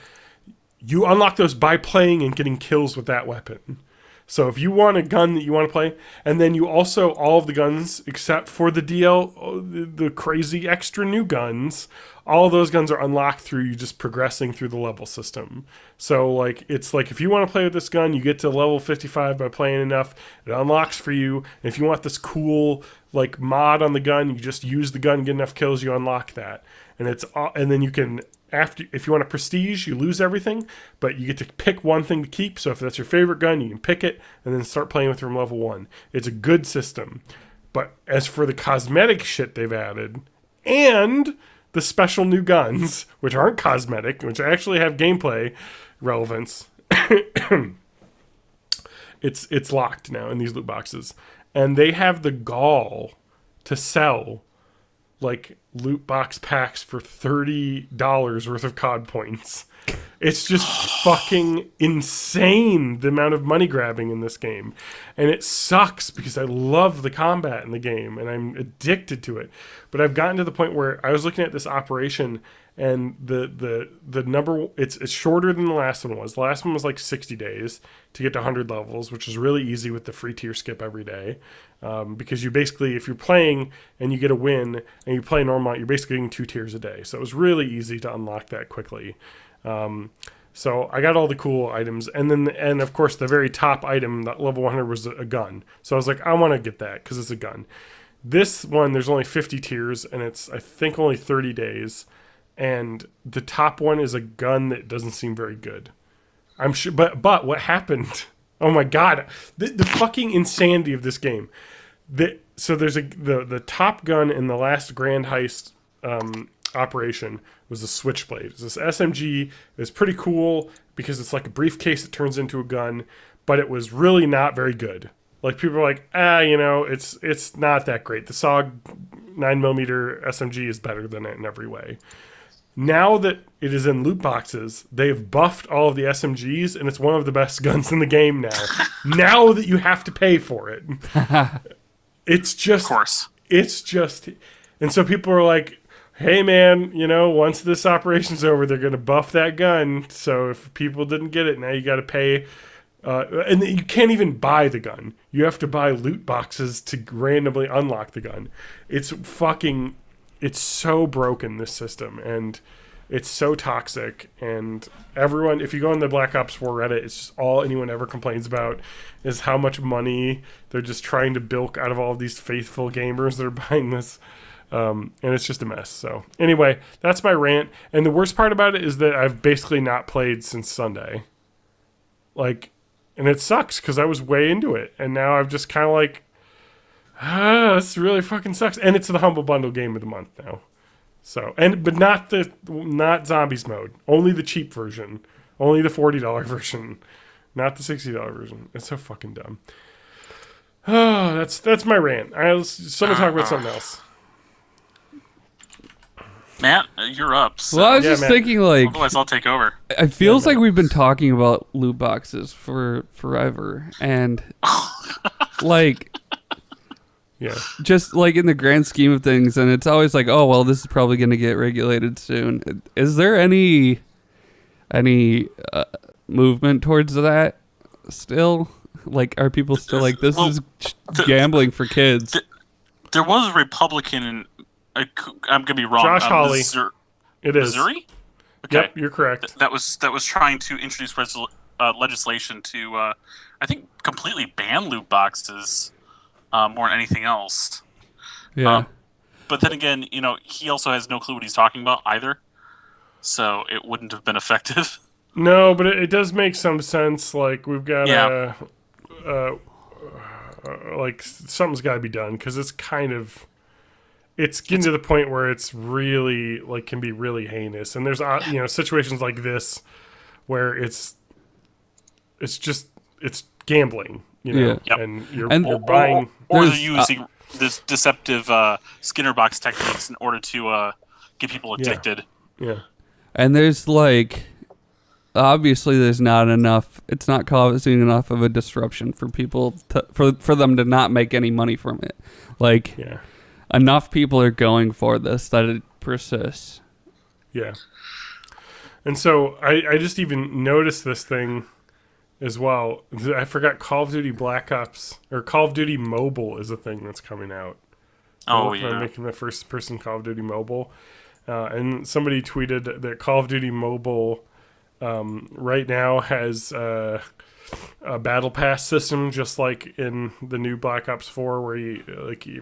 You unlock those by playing and getting kills with that weapon. So if you want a gun that you want to play, and then you also, all of the guns except for the the crazy extra new guns, all those guns are unlocked through you just progressing through the level system. So it's if you want to play with this gun, you get to level 55 by playing enough. It unlocks for you. And if you want this cool mod on the gun, you just use the gun, get enough kills, you unlock that. And then you can, if you want a prestige, you lose everything, but you get to pick one thing to keep. So if that's your favorite gun, you can pick it and then start playing with it from level 1. It's a good system. But as for the cosmetic shit they've added and the special new guns, which aren't cosmetic, which actually have gameplay relevance, it's locked now in these loot boxes. And they have the gall to sell loot box packs for $30 worth of COD points. It's just fucking insane, the amount of money grabbing in this game. And it sucks because I love the combat in the game and I'm addicted to it. But I've gotten to the point where I was looking at this operation and the number, it's shorter than the last one was. The last one was 60 days to get to 100 levels, which is really easy with the free tier skip every day. Because you basically, if you're playing and you get a win and you play normal, you're basically getting 2 tiers a day. So it was really easy to unlock that quickly. So I got all the cool items, and of course the very top item, that level 100, was a gun. So I was like, I want to get that because it's a gun. This one, there's only 50 tiers, and it's, I think, only 30 days. And the top one is a gun that doesn't seem very good. I'm sure, but what happened? Oh my god, the fucking insanity of this game. So there's the top gun in the last Grand Heist operation was a Switchblade. It's this SMG. It's pretty cool because it's like a briefcase that turns into a gun, but it was really not very good. Like, people are like, it's not that great. The SOG 9mm SMG is better than it in every way. Now that it is in loot boxes, they've buffed all of the SMGs, and it's one of the best guns in the game now. Now that you have to pay for it. It's just... Of course. It's just... And so people are like, hey, man, once this operation's over, they're going to buff that gun. So if people didn't get it, now you got to pay... and you can't even buy the gun. You have to buy loot boxes to randomly unlock the gun. It's so broken, this system, and it's so toxic. And everyone, if you go on the Black Ops 4 Reddit, it's just all anyone ever complains about is how much money they're just trying to bilk out of all of these faithful gamers that are buying this. And it's just a mess. So anyway, that's my rant. And the worst part about it is that I've basically not played since Sunday. And it sucks because I was way into it, and now I've just kind of like, this really fucking sucks. And it's the Humble Bundle game of the month now. So, but not Zombies mode, only the cheap version, only the $40 version, not the $60 version. It's so fucking dumb. Oh, that's my rant. Someone talk about something else. Matt, you're up. So. Well, I was just thinking, like... Otherwise, I'll take over. It feels like we've been talking about loot boxes for forever. And, like... Yeah. Just, like, in the grand scheme of things, and it's always like, oh, well, this is probably going to get regulated soon. Is there any movement towards that still? Like, are people still like, this is gambling for kids? There was a Republican... I'm gonna be wrong. Josh Hawley. It is Missouri. Okay. Yep, you're correct. That was trying to introduce legislation to, I think, completely ban loot boxes more than anything else. Yeah. But then again, he also has no clue what he's talking about either, so it wouldn't have been effective. No, but it does make some sense. Like, we've got like, something's got to be done because it's kind of. It's getting to the point where it's really, like, can be really heinous. And there's, situations like this where it's gambling, Yep. and you're buying. Or they're using this deceptive Skinner box techniques in order to get people addicted. Yeah. And there's, like, obviously there's not enough, it's not causing enough of a disruption for people, for them to not make any money from it. Like... Yeah. Enough people are going for this that it persists. Yeah. And so I just even noticed this thing as well. I forgot Call of Duty Black Ops, or Call of Duty Mobile is a thing that's coming out. Oh, yeah. I'm making the first person Call of Duty Mobile. And somebody tweeted that Call of Duty Mobile right now has... a battle pass system, just like in the new Black Ops 4, where you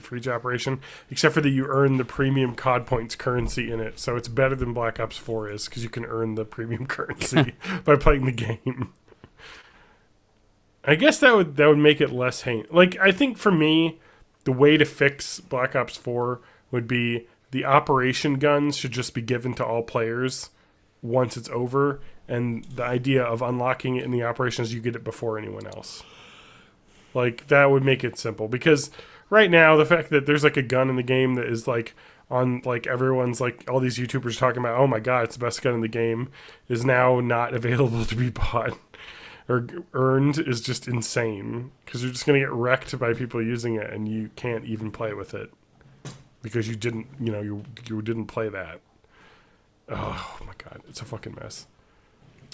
for each operation, except for that you earn the premium COD points currency in it. So it's better than Black Ops 4 is, because you can earn the premium currency by playing the game. I guess that would make it less heinous. Like, I think for me, the way to fix Black Ops 4 would be the operation guns should just be given to all players once it's over. And the idea of unlocking it in the operations, you get it before anyone else. Like, that would make it simple. Because right now, the fact that there's, like, a gun in the game that is, like, on, like, everyone's, like, all these YouTubers talking about, oh my god, it's the best gun in the game, is now not available to be bought or earned, is just insane. Because you're just going to get wrecked by people using it, and you can't even play with it. Because you didn't, you didn't play that. Oh my god, it's a fucking mess.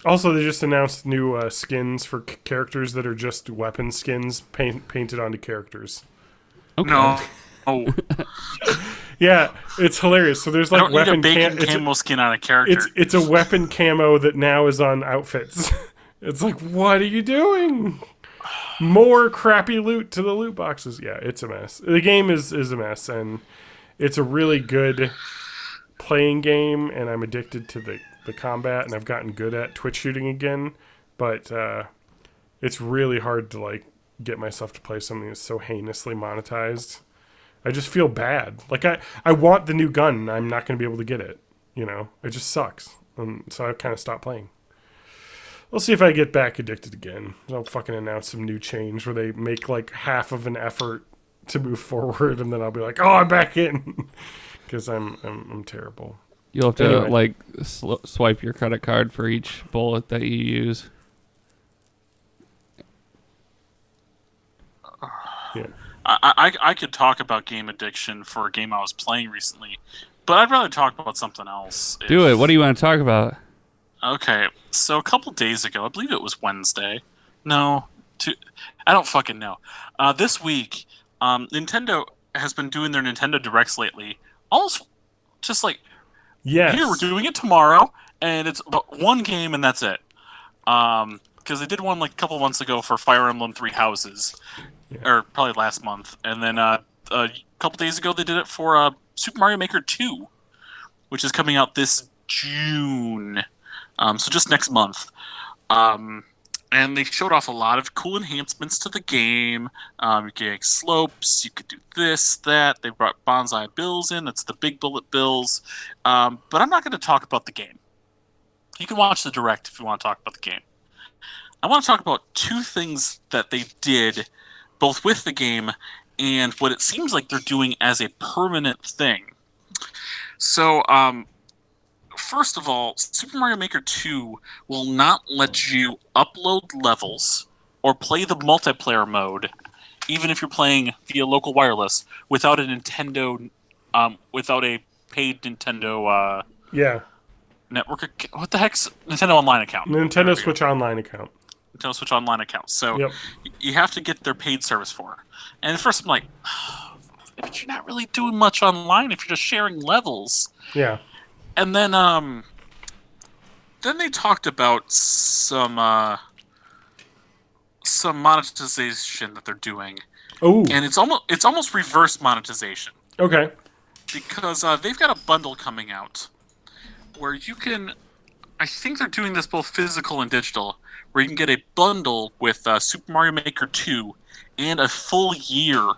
Also, they just announced new skins for characters that are just weapon skins painted onto characters. Okay. No. Oh. Yeah, it's hilarious. So there's I like don't need a weapon bacon it's camo skin on a character. it's a weapon camo that now is on outfits. It's like, what are you doing? More crappy loot to the loot boxes. Yeah, it's a mess. The game is a mess, and it's a really good playing game, and I'm addicted to the combat, and I've gotten good at Twitch shooting again, but it's really hard to like get myself to play something that's so heinously monetized. I just feel bad. Like I want the new gun, and I'm not going to be able to get it. You know, it just sucks. So I kind of stopped playing. We'll see if I get back addicted again. They'll fucking announce some new change where they make like half of an effort to move forward, and then I'll be like, "Oh, I'm back in," because I'm terrible. You'll have to swipe your credit card for each bullet that you use. Yeah. I could talk about game addiction for a game I was playing recently, but I'd rather talk about something else. Do it. What do you want to talk about? Okay, so a couple days ago, I believe it was Wednesday. No, I don't fucking know. This week, Nintendo has been doing their Nintendo Directs lately. Almost just like, yes. Here, we're doing it tomorrow, and it's about one game, and that's it. Because they did one like a couple months ago for Fire Emblem Three Houses, or probably last month. And then a couple days ago, they did it for Super Mario Maker 2, which is coming out this June. So just next month. And they showed off a lot of cool enhancements to the game. You could make slopes, you could do this, that. They brought bonsai bills in, that's the big bullet bills. But I'm not going to talk about the game. You can watch the Direct if you want to talk about the game. I want to talk about two things that they did, both with the game and what it seems like they're doing as a permanent thing. So, first of all, Super Mario Maker 2 will not let you upload levels or play the multiplayer mode, even if you're playing via local wireless, without a Nintendo, without a paid Nintendo network. What the heck's Nintendo Online account? Nintendo Switch Online account. Nintendo Switch Online account. So you have to get their paid service for it. And at first I'm like, but you're not really doing much online if you're just sharing levels. Yeah. And then they talked about some monetization that they're doing. Oh. And it's almost reverse monetization. Okay. Because they've got a bundle coming out where you can, I think they're doing this both physical and digital, where you can get a bundle with Super Mario Maker 2 and a full year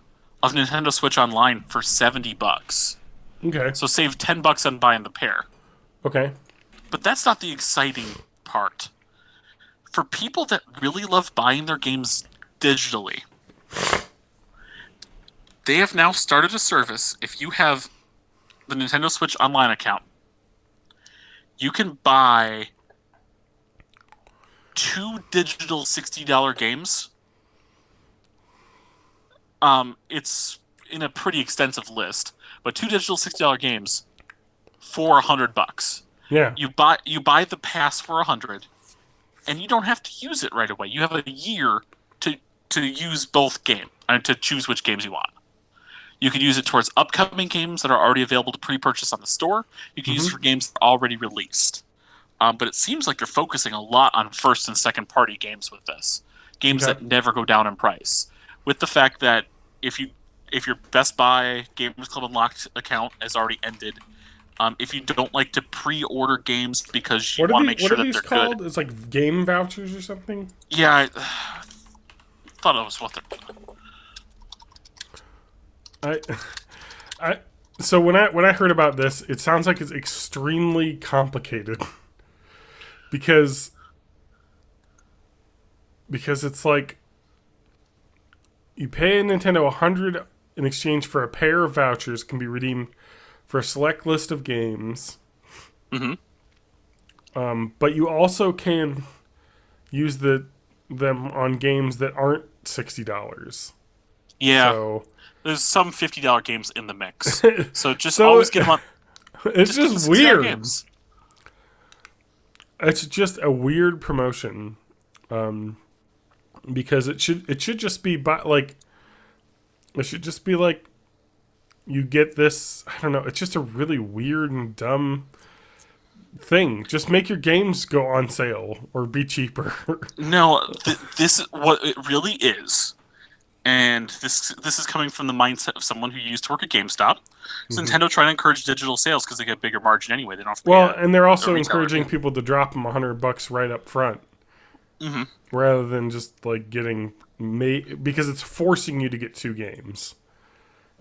of Nintendo Switch Online for $70. Okay. So save $10 on buying the pair. Okay. But that's not the exciting part. For people that really love buying their games digitally, they have now started a service. If you have the Nintendo Switch Online account, you can buy 2 digital $60 games. It's in a pretty extensive list, but 2 digital $60 games for $100. Yeah. You buy the pass for $100, and you don't have to use it right away. You have a year to use both games and to choose which games you want. You can use it towards upcoming games that are already available to pre-purchase on the store. You can use it for games that are already released. But it seems like they're focusing a lot on first and second party games with this. Games that never go down in price. With the fact that if your Best Buy Gamers Club Unlocked account has already ended, if you don't like to pre-order games because you want to make sure that they're called? good. It's like game vouchers or something? Yeah, I thought it was what they're... So when I heard about this, it sounds like it's extremely complicated. Because it's like you pay Nintendo $100 in exchange for a pair of vouchers can be redeemed for a select list of games. Mm-hmm. But you also can use them on games that aren't $60. Yeah. So, there's some $50 games in the mix. So just always get them on. It's just weird. It's just a weird promotion, because it should just be like you get this. I don't know. It's just a really weird and dumb thing. Just make your games go on sale or be cheaper. No, this is what it really is. And this is coming from the mindset of someone who used to work at GameStop. So Nintendo trying to encourage digital sales because they get bigger margin anyway. They don't have to pay And they're also a retailer encouraging fee. people to drop them $100 right up front, rather than just like getting because it's forcing you to get 2 games.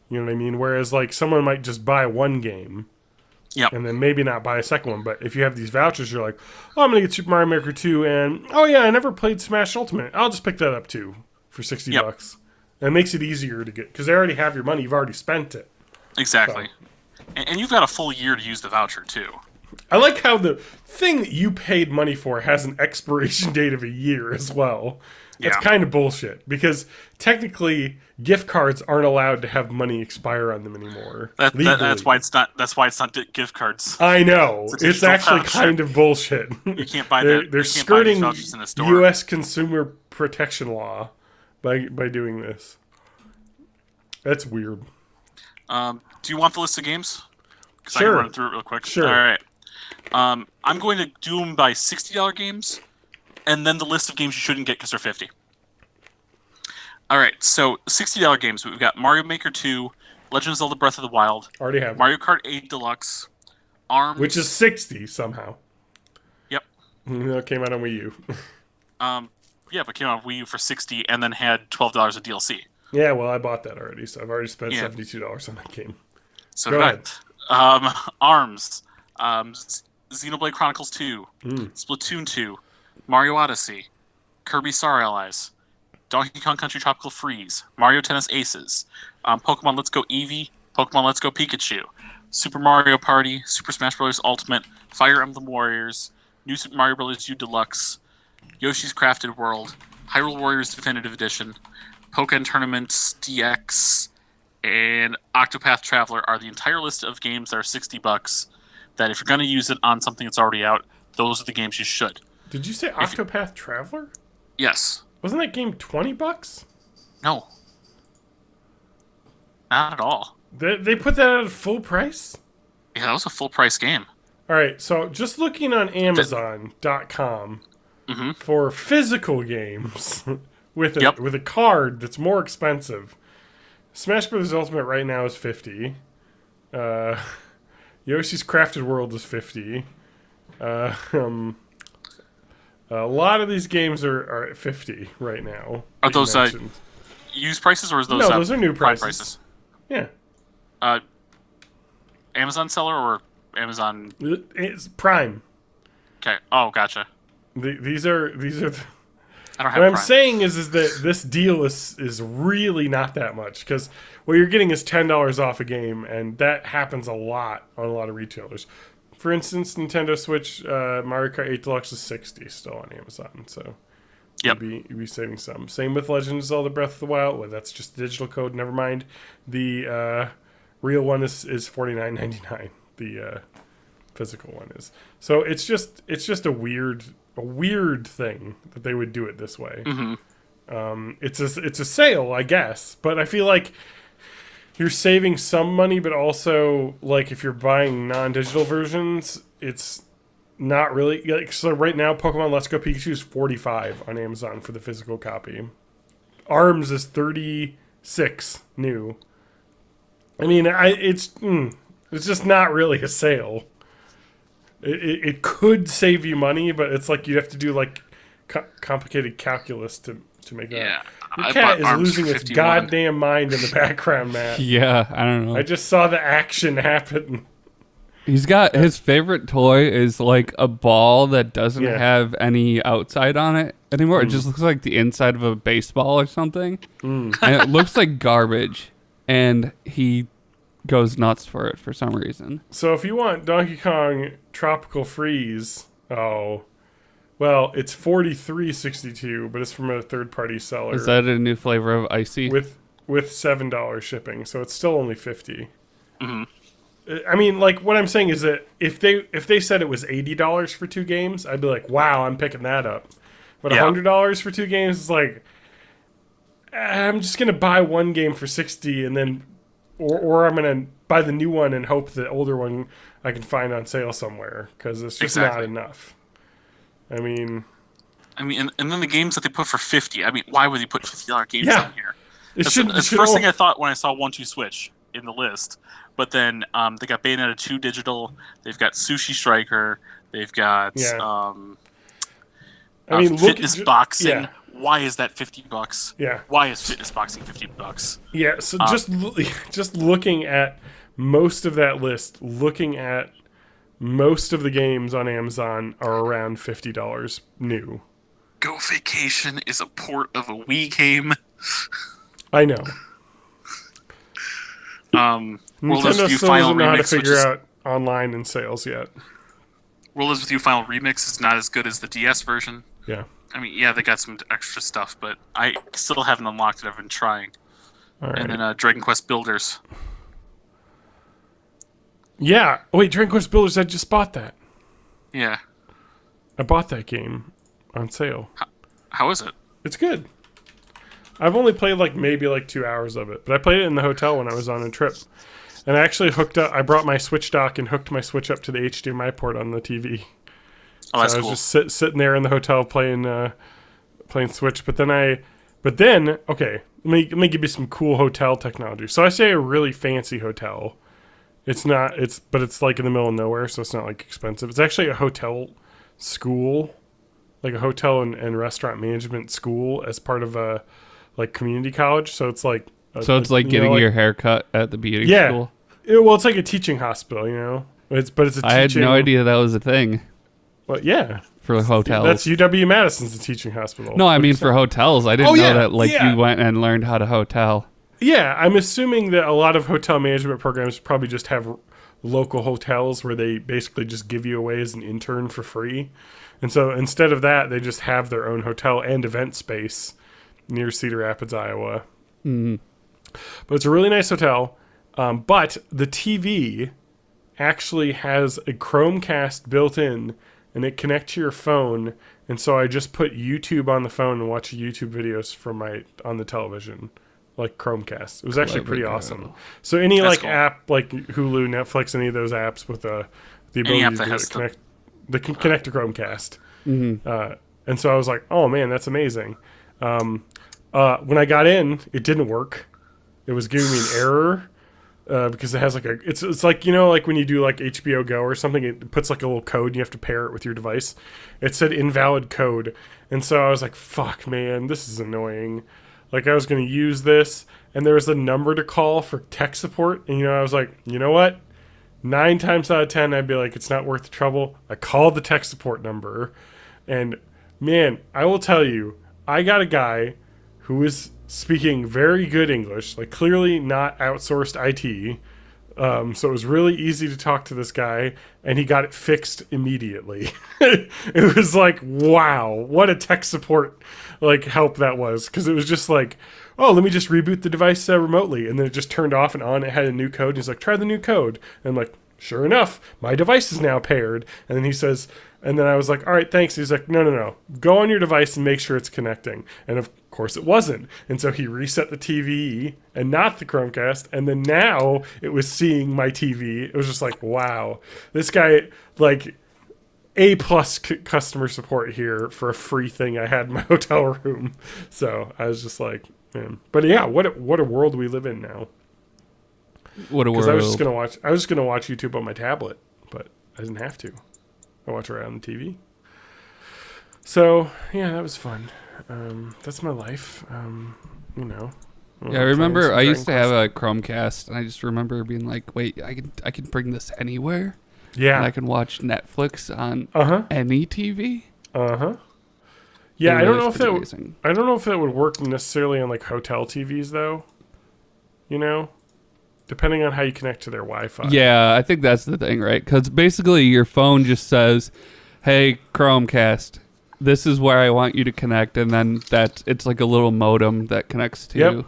You know what I mean? Whereas like someone might just buy 1 game, and then maybe not buy a second one. But if you have these vouchers, you're like, oh, I'm gonna get Super Mario Maker 2, and oh yeah, I never played Smash Ultimate. I'll just pick that up too for $60. And it makes it easier to get because they already have your money. You've already spent it. Exactly. And you've got a full year to use the voucher, too. I like how the thing that you paid money for has an expiration date of a year as well. That's kind of bullshit because technically gift cards aren't allowed to have money expire on them anymore. That's why it's not. That's why it's not gift cards. I know it's actually voucher. Kind of bullshit. You can't buy that. They're skirting U.S. consumer protection law by doing this. That's weird. Do you want the list of games? Because Sure. I can run through it real quick. Sure. All right. I'm going to do them by $60 games, and then the list of games you shouldn't get because they're $50. All right. So $60 games. We've got Mario Maker 2, Legend of Zelda: Breath of the Wild, Already have Mario Kart 8 Deluxe, ARMS, which is $60 somehow. Yep. That came out on Wii U. Yeah, but came out on Wii U for $60 and then had $12 of DLC. Yeah, well, I bought that already, so I've already spent Yeah. $72 on that game. So Go ahead. ARMS, Xenoblade Chronicles 2, Splatoon 2, Mario Odyssey, Kirby Star Allies, Donkey Kong Country Tropical Freeze, Mario Tennis Aces, Pokemon Let's Go Eevee, Pokemon Let's Go Pikachu, Super Mario Party, Super Smash Bros. Ultimate, Fire Emblem Warriors, New Super Mario Bros. U Deluxe, Yoshi's Crafted World, Hyrule Warriors Definitive Edition, Pokken Tournaments DX, and Octopath Traveler are the entire list of games that are $60. That if you're going to use it on something that's already out, those are the games you should. Did you say Octopath Traveler? Yes. Wasn't that game $20? No. Not at all. They put that at full price? Yeah, that was a full price game. All right, so just looking on Amazon.com for physical games with a card that's more expensive. Smash Bros. Ultimate right now is $50. Yoshi's Crafted World is $50. A lot of these games are at $50 right now. Are those used prices or is those? No, those are new prime prices. Yeah. Amazon seller or Amazon? It's Prime. Okay. Oh, gotcha. These are. I don't have What I'm Prime. saying is that this deal is really not that much because what you're getting is $10 off a game, and that happens a lot on a lot of retailers. For instance, Nintendo Switch Mario Kart 8 Deluxe is $60 still on Amazon, so you'd be saving some. Same with Legend of Zelda: Breath of the Wild. Well, that's just the digital code. Never mind. The real one is $49.99. The physical one is. So it's just a weird thing that they would do it this way. It's a sale, I guess, but I feel like you're saving some money, but also like if you're buying non-digital versions, it's not really like. So right now, Pokemon Let's Go Pikachu is $45 on Amazon for the physical copy. ARMS is $36 new. I mean, it's just not really a sale. It could save you money, but it's like you'd have to do like complicated calculus to make that. Yeah, Your I cat bought is ARMS losing for its 51. goddamn mind in the background, Matt. Yeah, I don't know. I just saw the action happen. He's got his favorite toy is like a ball that doesn't have any outside on it anymore. It just looks like the inside of a baseball or something. And it looks like garbage. And he goes nuts for it for some reason. So if you want Donkey Kong Tropical Freeze, well, it's $43.62, but it's from a third-party seller. Is that a new flavor of icy? with $7 shipping? So it's still only $50. I mean, like what I'm saying is that if they said it was $80 for 2 games, I'd be like, wow, I'm picking that up. But $100 for 2 games is like, I'm just gonna buy one game for $60 and then or I'm gonna buy the new one and hope the older one I can find on sale somewhere because it's just not enough. I mean, and then the games that they put for $50. I mean, why would they put $50 games on here? That's the first thing I thought when I saw 1-2 Switch in the list. But then they got Bayonetta 2 digital. They've got Sushi Striker. They've got Fitness Boxing. Yeah. Why is that $50? Yeah. Why is Fitness Boxing $50? Yeah. So just looking at most of that list, looking at most of the games on Amazon are around $50 new. Go Vacation is a port of a Wii game. I know. Nintendo still doesn't know how to figure out online and sales yet. Rollers with You Final Remix is not as good as the DS version. Yeah. I mean, yeah, they got some extra stuff, but I still haven't unlocked it. I've been trying. All right. And then Dragon Quest Builders. Yeah. Wait, Dragon Quest Builders, I just bought that. Yeah. I bought that game on sale. How is it? It's good. I've only played maybe 2 hours of it, but I played it in the hotel when I was on a trip. And I actually I brought my Switch dock and hooked my Switch up to the HDMI port on the TV. Oh, that's so I cool. was just sitting there in the hotel playing Switch. But then okay, let me give you some cool hotel technology. So I say a really fancy hotel. But it's in the middle of nowhere, so it's not expensive. It's actually a hotel school, like a hotel and restaurant management school as part of a community college. So it's getting your hair cut at the beauty school. It's like a teaching hospital, you know. It's a teaching. I had no idea that was a thing. Well, yeah. For hotels. That's UW-Madison's a teaching hospital. No, I mean for hotels. I didn't know that you went and learned how to hotel. Yeah, I'm assuming that a lot of hotel management programs probably just have local hotels where they basically just give you away as an intern for free. And so instead of that, they just have their own hotel and event space near Cedar Rapids, Iowa. Mm-hmm. But it's a really nice hotel. But the TV actually has a Chromecast built in, and it connects to your phone. And so I just put YouTube on the phone and watch YouTube videos on the television, like Chromecast. It was actually pretty awesome. So any cool app like Hulu, Netflix, any of those apps with the ability to connect to Chromecast. Mm-hmm. And so I was like, oh man, that's amazing. When I got in, it didn't work. It was giving me an error. Because it has it's like, you know, like when you do HBO Go or something, it puts a little code and you have to pair it with your device. It said invalid code. And so I was like, fuck, man, this is annoying. I was going to use this, and there was a number to call for tech support. And, I was like, you know what? 9 times out of 10, I'd be like, it's not worth the trouble. I called the tech support number. And, man, I will tell you, I got a guy who is speaking very good English, clearly not outsourced IT. So it was really easy to talk to this guy, and he got it fixed immediately. It was wow, what a tech support help that was, because it was just oh, let me just reboot the device remotely, and then it just turned off and on. It had a new code. And he's like, try the new code, and I'm like, sure enough, my device is now paired. And then he says, and then I was like, all right, thanks. He's like, no. Go on your device and make sure it's connecting. And of course it wasn't. And so he reset the TV and not the Chromecast. And then now it was seeing my TV. It was just wow, this guy, A+ customer support here for a free thing I had in my hotel room. So I was just like, man. But yeah, what a world we live in now. What a world. Because I was just gonna watch YouTube on my tablet, but I didn't have to. I watch it right on the TV. So yeah, that was fun. That's my life. Yeah, I remember I used to have a Chromecast, and I just remember being like, wait, I can bring this anywhere? Yeah. And I can watch Netflix on any TV? Uh-huh. Yeah, I don't know if that would work necessarily on hotel TVs though. Depending on how you connect to their Wi-Fi. Yeah, I think that's the thing, right? Because basically your phone just says, hey, Chromecast, this is where I want you to connect, and then it's like a little modem that connects to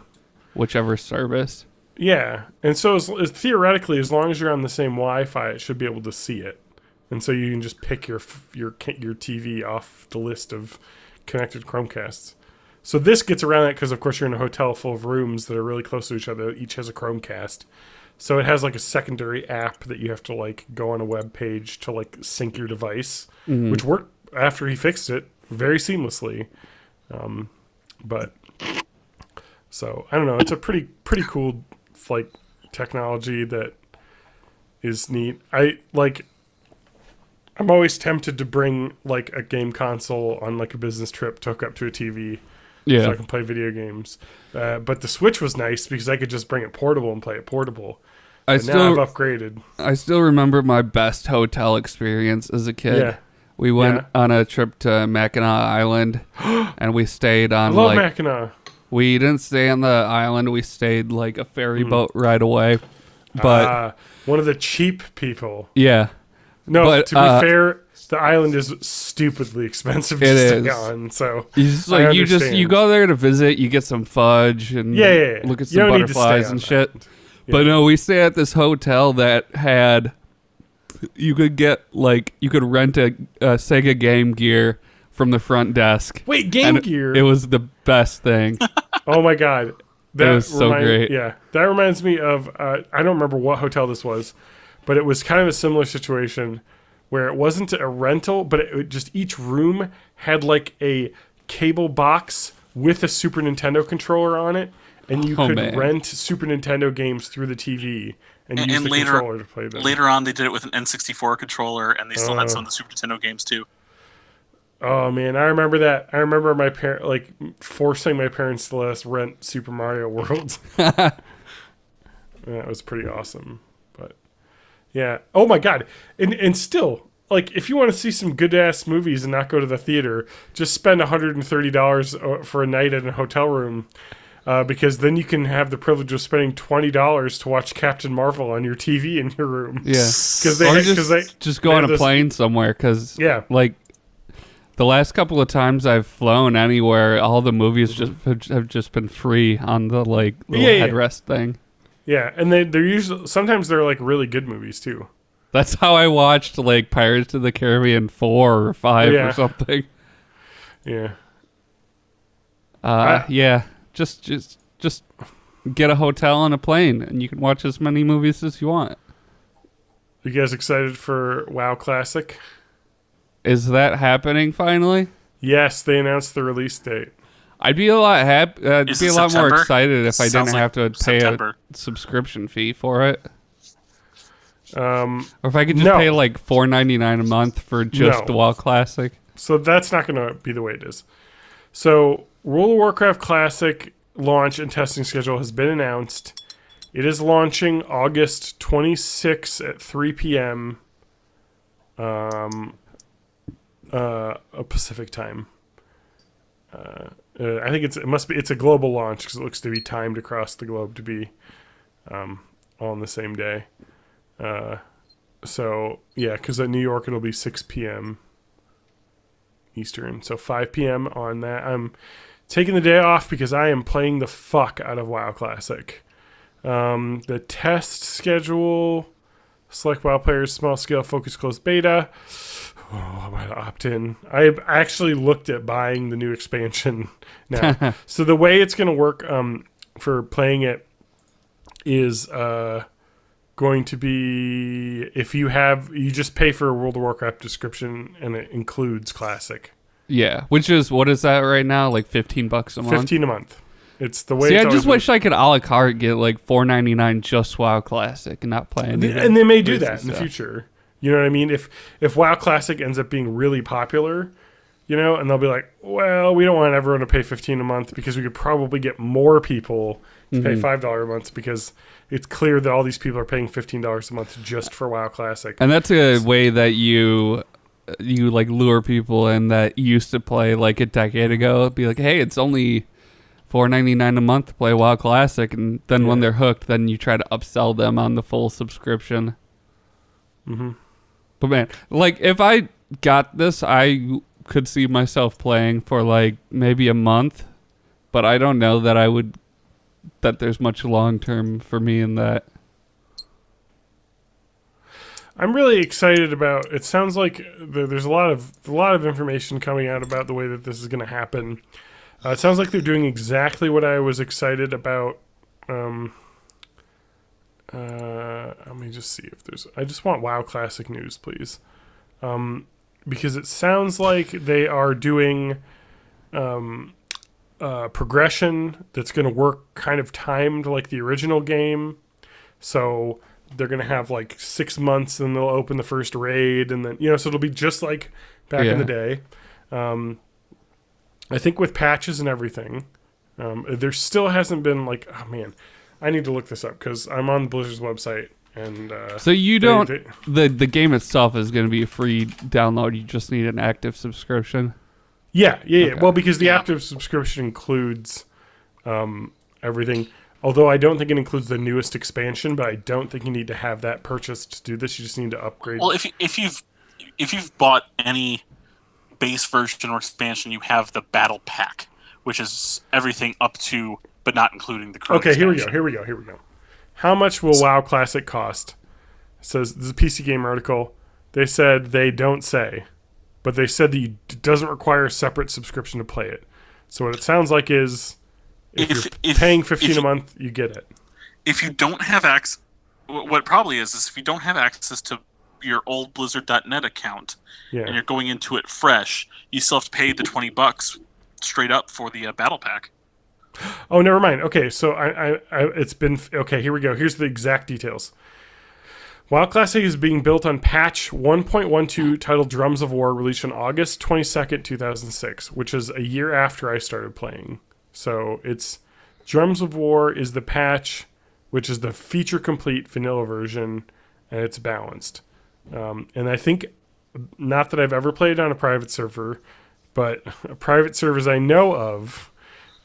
whichever service. Yeah, and so theoretically, as long as you're on the same Wi-Fi, it should be able to see it, and so you can just pick your TV off the list of connected Chromecasts. So this gets around that because, of course, you're in a hotel full of rooms that are really close to each other. Each has a Chromecast. So it has like a secondary app that you have to like go on a web page to like sync your device, which worked after he fixed it very seamlessly. But so I don't know. It's a pretty cool like technology that is neat. I'm always tempted to bring like a game console on like a business trip to hook up to a TV. Yeah. So I can play video games. But the Switch was nice because I could just bring it portable and play it portable. Now I've upgraded. I still remember my best hotel experience as a kid. Yeah. We went on a trip to Mackinac Island, and we stayed on I love Mackinac. We didn't stay on the island. We stayed like a ferry boat right away. But one of the cheap people. Yeah. No, but, to be fair, the island is stupidly expensive to stay on. So you go there to visit, you get some fudge and look at some butterflies and shit. Yeah. But no, we stay at this hotel that had you could rent a Sega Game Gear from the front desk. Wait, Game Gear? It was the best thing. Oh my god. It was so great. Yeah. That reminds me of I don't remember what hotel this was, but it was kind of a similar situation where it wasn't a rental, but it just each room had like a cable box with a Super Nintendo controller on it, and you could rent Super Nintendo games through the TV and use the controller to play them. Later on, they did it with an N64 controller, and they still had some of the Super Nintendo games too. Oh man, I remember that. I remember my forcing my parents to let us rent Super Mario World. That was pretty awesome. Yeah. Oh my god. And still, like, if you want to see some good ass movies and not go to the theater, just spend $130 for a night in a hotel room, because then you can have the privilege of spending $20 to watch Captain Marvel on your TV in your room. Yeah. Because they just go on a plane somewhere. Because like the last couple of times I've flown anywhere, all the movies have just been free on the like little headrest thing. Yeah, and they're usually sometimes they're like really good movies too. That's how I watched like Pirates of the Caribbean 4 or 5 or something. Yeah. Just get a hotel and a plane, and you can watch as many movies as you want. You guys excited for WoW Classic? Is that happening finally? Yes, they announced the release date. I'd be a lot more excited if I didn't have to pay September. a subscription fee for it. Or if I could just pay like $4.99 a month for just the WoW Classic. So that's not going to be the way it is. So World of Warcraft Classic launch and testing schedule has been announced. It is launching August 26 at 3 p.m. Pacific time. I think it's a global launch because it looks to be timed across the globe to be all on the same day. So yeah, because at New York it'll be 6 p.m. Eastern, so 5 p.m. on that. I'm taking the day off because I am playing the fuck out of WoW Classic. The test schedule: select WoW players, small scale, focus, closed beta. Oh, I might opt in. I actually looked at buying the new expansion now. So the way it's going to work for playing it is going to be if you just pay for a World of Warcraft subscription and it includes Classic. Yeah, which is, what is that right now? Like $15 a month? $15 a month. It's the way. See, I just wish I could a la carte get like $4.99 just WoW Classic and not play anything. And they may do that in the future. You know what I mean? If WoW Classic ends up being really popular, and they'll be like, well, we don't want everyone to pay $15 a month because we could probably get more people to pay $5 a month because it's clear that all these people are paying $15 a month just for WoW Classic. And that's a way that you like lure people in that used to play like a decade ago. Be like, hey, it's only $4.99 a month to play WoW Classic, and then when they're hooked, then you try to upsell them on the full subscription. Mm-hmm. But man, like if I got this, I could see myself playing for like maybe a month, but I don't know that there's much long term for me in that. I'm really excited about. It sounds like there's a lot of information coming out about the way that this is going to happen. It sounds like they're doing exactly what I was excited about. Let me just see if there's... I just want WoW Classic news, please. Because it sounds like they are doing progression that's going to work kind of timed like the original game. So they're going to have like 6 months and they'll open the first raid. And then, so it'll be just like back in the day. I think with patches and everything, there still hasn't been like... Oh, man. I need to look this up because I'm on Blizzard's website. And so you don't... The game itself is going to be a free download. You just need an active subscription? Yeah. Okay. Well, because the active subscription includes everything. Although I don't think it includes the newest expansion, but I don't think you need to have that purchased to do this. You just need to upgrade. Well, if you've bought any base version or expansion, you have the Battle Pack, which is everything up to, but not including the current expansion. Here we go. How much will WoW Classic cost? It says, this is a PC Gamer article. They said they don't say, but they said that it doesn't require a separate subscription to play it. So what it sounds like is, if you're paying $15 a month, you get it. If you don't have access, what it probably is if you don't have access to your old Blizzard.net account, and you're going into it fresh, you still have to pay the $20 straight up for the Battle Pack. Oh, never mind. Okay, so it's been... Okay, here we go. Here's the exact details. WoW Classic is being built on patch 1.12 titled Drums of War, released on August 22nd, 2006, which is a year after I started playing. So it's... Drums of War is the patch, which is the feature-complete vanilla version, and it's balanced. And I think... Not that I've ever played on a private server, but private servers I know of...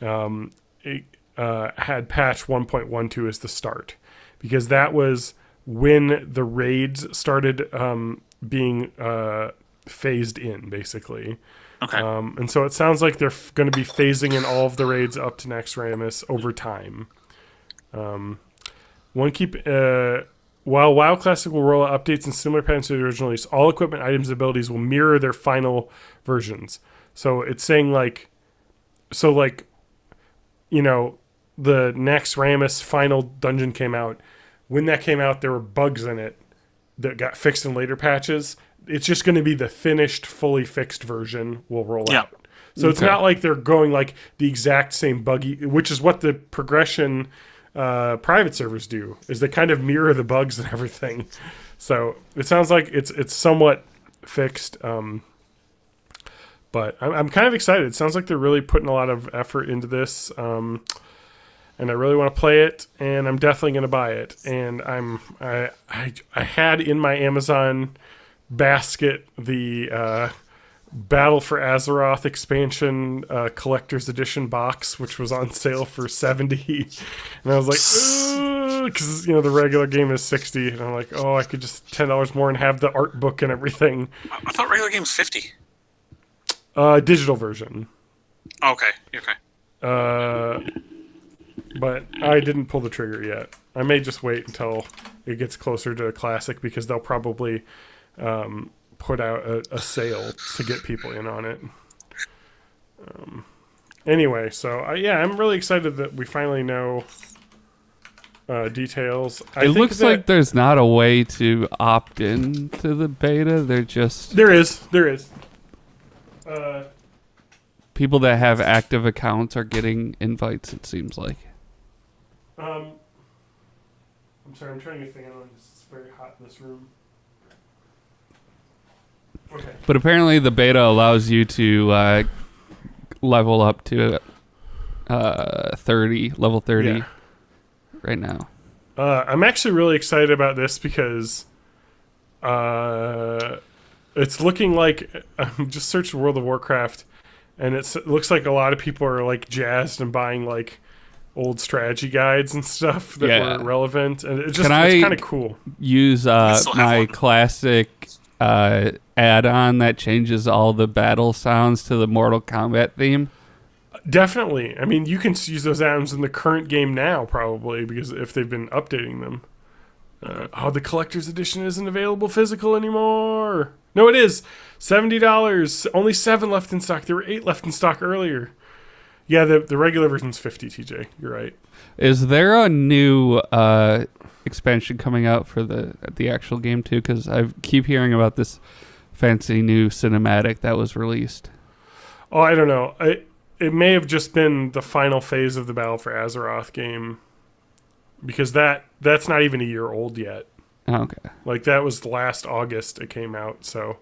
had patch 1.12 as the start, because that was when the raids started being phased in, basically. Okay. And so it sounds like they're going to be phasing in all of the raids up to Naxxramas over time. While WoW Classic will roll out updates and similar patterns to the original release, all equipment, items, and abilities will mirror their final versions. So it's saying the Naxxramas final dungeon came out. When that came out, there were bugs in it that got fixed in later patches. It's just going to be the finished, fully fixed version will roll out. So it's not like they're going like the exact same buggy, which is what the progression private servers do, is they kind of mirror the bugs and everything. So it sounds like it's somewhat fixed. But I'm kind of excited. It sounds like they're really putting a lot of effort into this. And I really want to play it, and I'm definitely going to buy it. And I had in my Amazon basket the Battle for Azeroth expansion collector's edition box, which was on sale for $70. And I was like, because the regular game is $60, and I'm like, I could just $10 more and have the art book and everything. I thought regular game's $50. Digital version. Okay. But I didn't pull the trigger yet. I may just wait until it gets closer to Classic, because they'll probably put out a sale to get people in on it. Anyway, so I'm really excited that we finally know details. It looks like there's not a way to opt in to the beta. There is. People that have active accounts are getting invites, it seems like. I'm sorry, I'm trying to get the fan on. It's very hot in this room. Okay. But apparently the beta allows you to level up to level 30 right now. I'm actually really excited about this because it's looking like... I just searched World of Warcraft, and it looks like a lot of people are like jazzed and buying like old strategy guides and stuff that were relevant, and it's kind of cool. Use my classic add-on that changes all the battle sounds to the Mortal Kombat theme? Definitely. I mean, you can use those add-ons in the current game now, probably, because if they've been updating them. The collector's edition isn't available physical anymore. No, it is. $70. Only 7 left in stock. There were 8 left in stock earlier. Yeah, the regular version's 50, TJ. You're right. Is there a new expansion coming out for the actual game too? Because I keep hearing about this fancy new cinematic that was released. Oh, I don't know. It may have just been the final phase of the Battle for Azeroth game, because that's not even a year old yet. Oh, okay. Like, that was last August it came out, so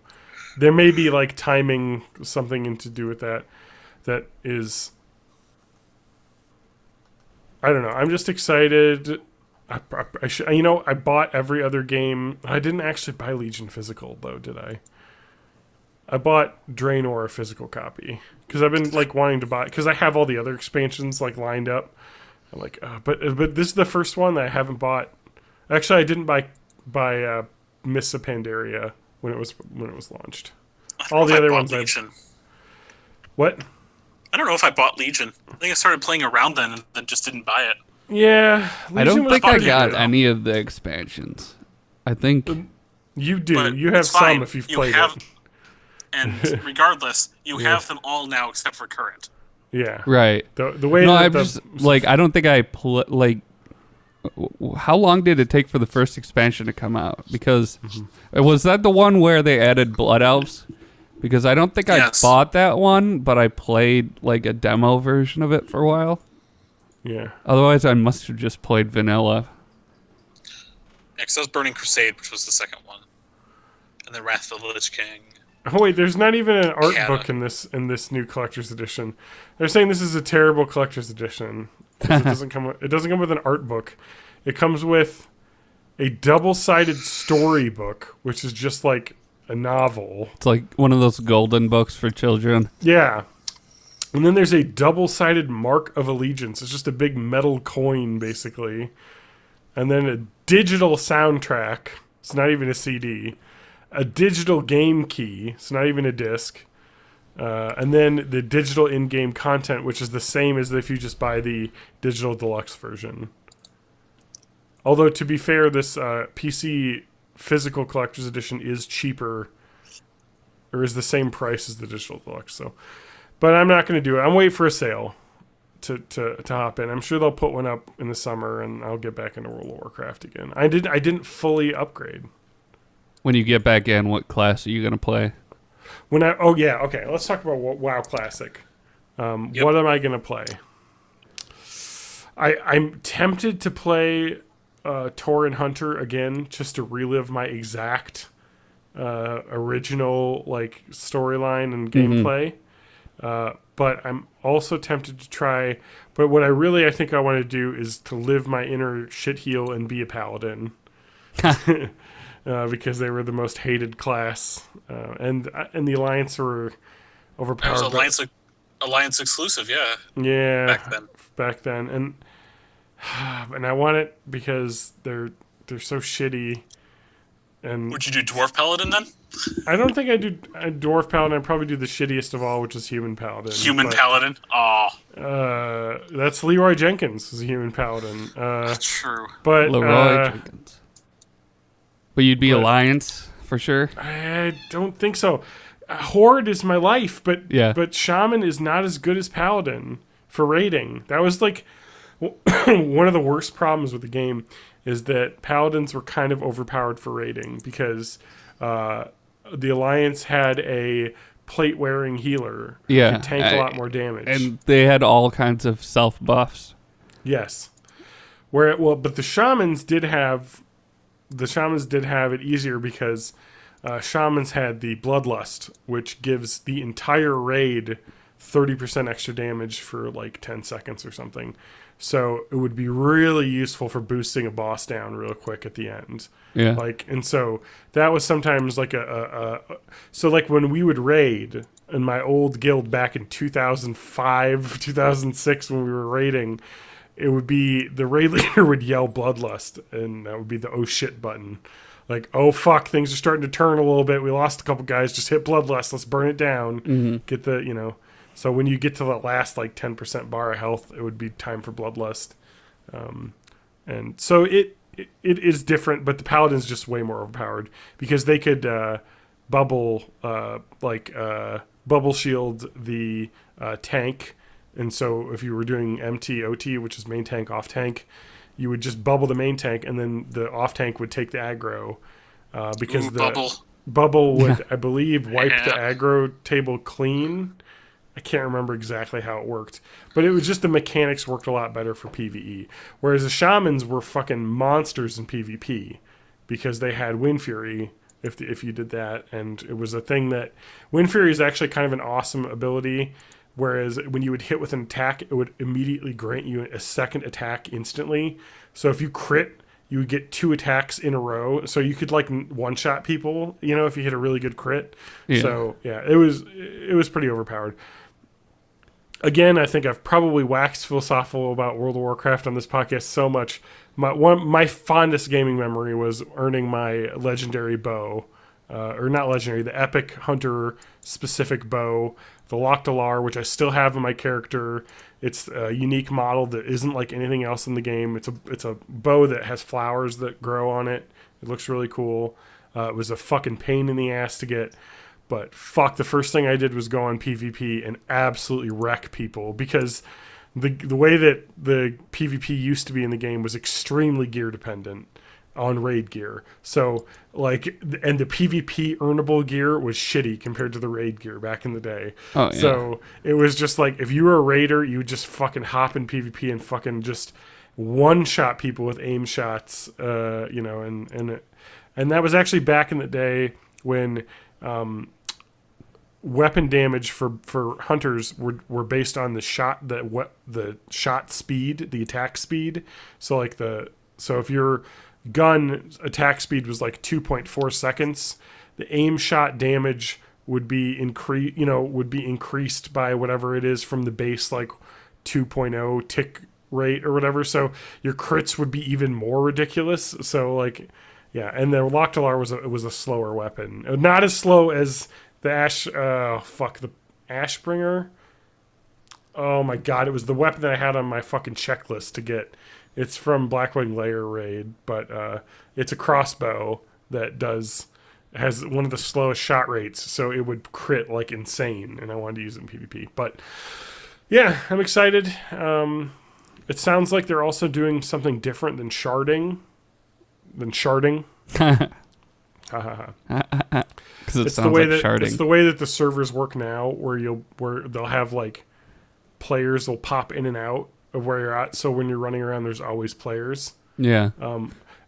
there may be like timing something to do with that. That is, I don't know. I'm just excited. I bought every other game. I didn't actually buy Legion physical though, did I? I bought Draenor a physical copy because I've been like wanting to buy, because I have all the other expansions like lined up. I'm like, but this is the first one that I haven't bought. Actually, I didn't buy Mists of Pandaria when it was launched. All the other ones. What? I don't know if I bought Legion. I think I started playing around then and then just didn't buy it. Yeah, Legion I don't think I got though. any of the expansions. I think you do. But You have it's fine. some if you've You played have, it. And regardless, you have them all now except for current. Yeah. right. The way No, that I'm just like, I don't think I how long did it take for the first expansion to come out? Because was that the one where they added Blood Elves? Because I don't think I bought that one, but I played like a demo version of it for a while. Yeah. Otherwise, I must have just played vanilla. Yeah, because I was Burning Crusade, which was the second one, and then Wrath of the Lich King. Oh wait, there's not even an art Yeah. book in this new collector's edition. They're saying this is a terrible collector's edition. It doesn't come with an art book. It comes with a double-sided storybook, which is just like a novel. It's like one of those golden books for children. Yeah. And then there's a double-sided Mark of Allegiance. It's just a big metal coin, basically. And then a digital soundtrack. It's not even a CD. A digital game key. It's not even a disc. And then the digital in-game content, which is the same as if you just buy the digital deluxe version. Although, to be fair, this PC physical collector's edition is cheaper, or is the same price as the digital deluxe. So, but I'm not going to do it. I'm waiting for a sale to hop in. I'm sure they'll put one up in the summer, and I'll get back into World of Warcraft again. I didn't fully upgrade. When you get back in, what class are you going to play? Okay. Let's talk about WoW Classic. What am I going to play? I'm tempted to play Tauren Hunter again, just to relive my exact original like storyline and gameplay. But I'm also tempted to try. But what I think I want to do is to live my inner shitheel and be a paladin. Because they were the most hated class, and the Alliance were overpowered. It was Alliance exclusive, yeah. Yeah, back then, and I want it because they're so shitty. And would you do Dwarf Paladin then? I don't think I do a Dwarf Paladin. I probably do the shittiest of all, which is Human Paladin. Paladin. Oh, that's Leroy Jenkins is a Human Paladin. True. But Leroy Jenkins. But you'd be Alliance for sure? I don't think so. Horde is my life, but Shaman is not as good as Paladin for raiding. That was like one of the worst problems with the game, is that Paladins were kind of overpowered for raiding because the Alliance had a plate-wearing healer who could tank a lot more damage. And they had all kinds of self-buffs. Yes. But the Shamans did have it easier because Shamans had the Bloodlust, which gives the entire raid 30% extra damage for like 10 seconds or something. So it would be really useful for boosting a boss down real quick at the end. Yeah. And so that was sometimes like so like when we would raid in my old guild back in 2005, 2006 when we were raiding, it would be the raid leader would yell Bloodlust, and that would be the oh shit button. Like, oh fuck, things are starting to turn a little bit. We lost a couple guys. Just hit Bloodlust. Let's burn it down. Mm-hmm. Get the, So when you get to the last like 10% bar of health, it would be time for Bloodlust. And so it is different, but the Paladin's just way more overpowered because they could bubble shield the tank And so if you were doing MT, OT, which is main tank, off tank, you would just bubble the main tank, and then the off tank would take the aggro. Because the bubble would, I believe, wipe the aggro table clean. I can't remember exactly how it worked. But it was just the mechanics worked a lot better for PvE. Whereas the shamans were fucking monsters in PvP. Because they had Wind Fury if you did that. And it was a thing that... Wind Fury is actually kind of an awesome ability. Whereas when you would hit with an attack, it would immediately grant you a second attack instantly. So if you crit, you would get 2 attacks in a row. So you could like one-shot people, you know, if you hit a really good crit. Yeah. So yeah, it was pretty overpowered. Again, I think I've probably waxed philosophical about World of Warcraft on this podcast so much. My fondest gaming memory was earning my legendary bow. Or not legendary, the epic hunter specific bow, the Loctalar, which I still have in my character. It's a unique model that isn't like anything else in the game. It's a bow that has flowers that grow on it. It looks really cool. It was a fucking pain in the ass to get, but fuck, the first thing I did was go on PvP and absolutely wreck people, because the way that the PvP used to be in the game was extremely gear dependent on raid gear. So like, and the PvP earnable gear was shitty compared to the raid gear back in the day. Oh, yeah. So it was just like, if you were a raider, you would just fucking hop in PvP and fucking just one shot people with aim shots, you know, and that was actually back in the day when weapon damage for hunters were based on the shot speed, the attack speed. So if your gun attack speed was like 2.4 seconds, the aim shot damage would be increased by whatever it is from the base, like 2.0 tick rate or whatever. So your crits would be even more ridiculous. So like, yeah. And the Loctalar was a slower weapon, not as slow as the the Ashbringer. Oh my God. It was the weapon that I had on my fucking checklist to get. It's from Blackwing Lair raid, but it's a crossbow that has one of the slowest shot rates, so it would crit like insane, and I wanted to use it in PvP. But yeah, I'm excited. It sounds like they're also doing something different than sharding. Because it sounds like sharding. It's the way that the servers work now, where they'll have like players will pop in and out of where you're at, so when you're running around, there's always players. Yeah.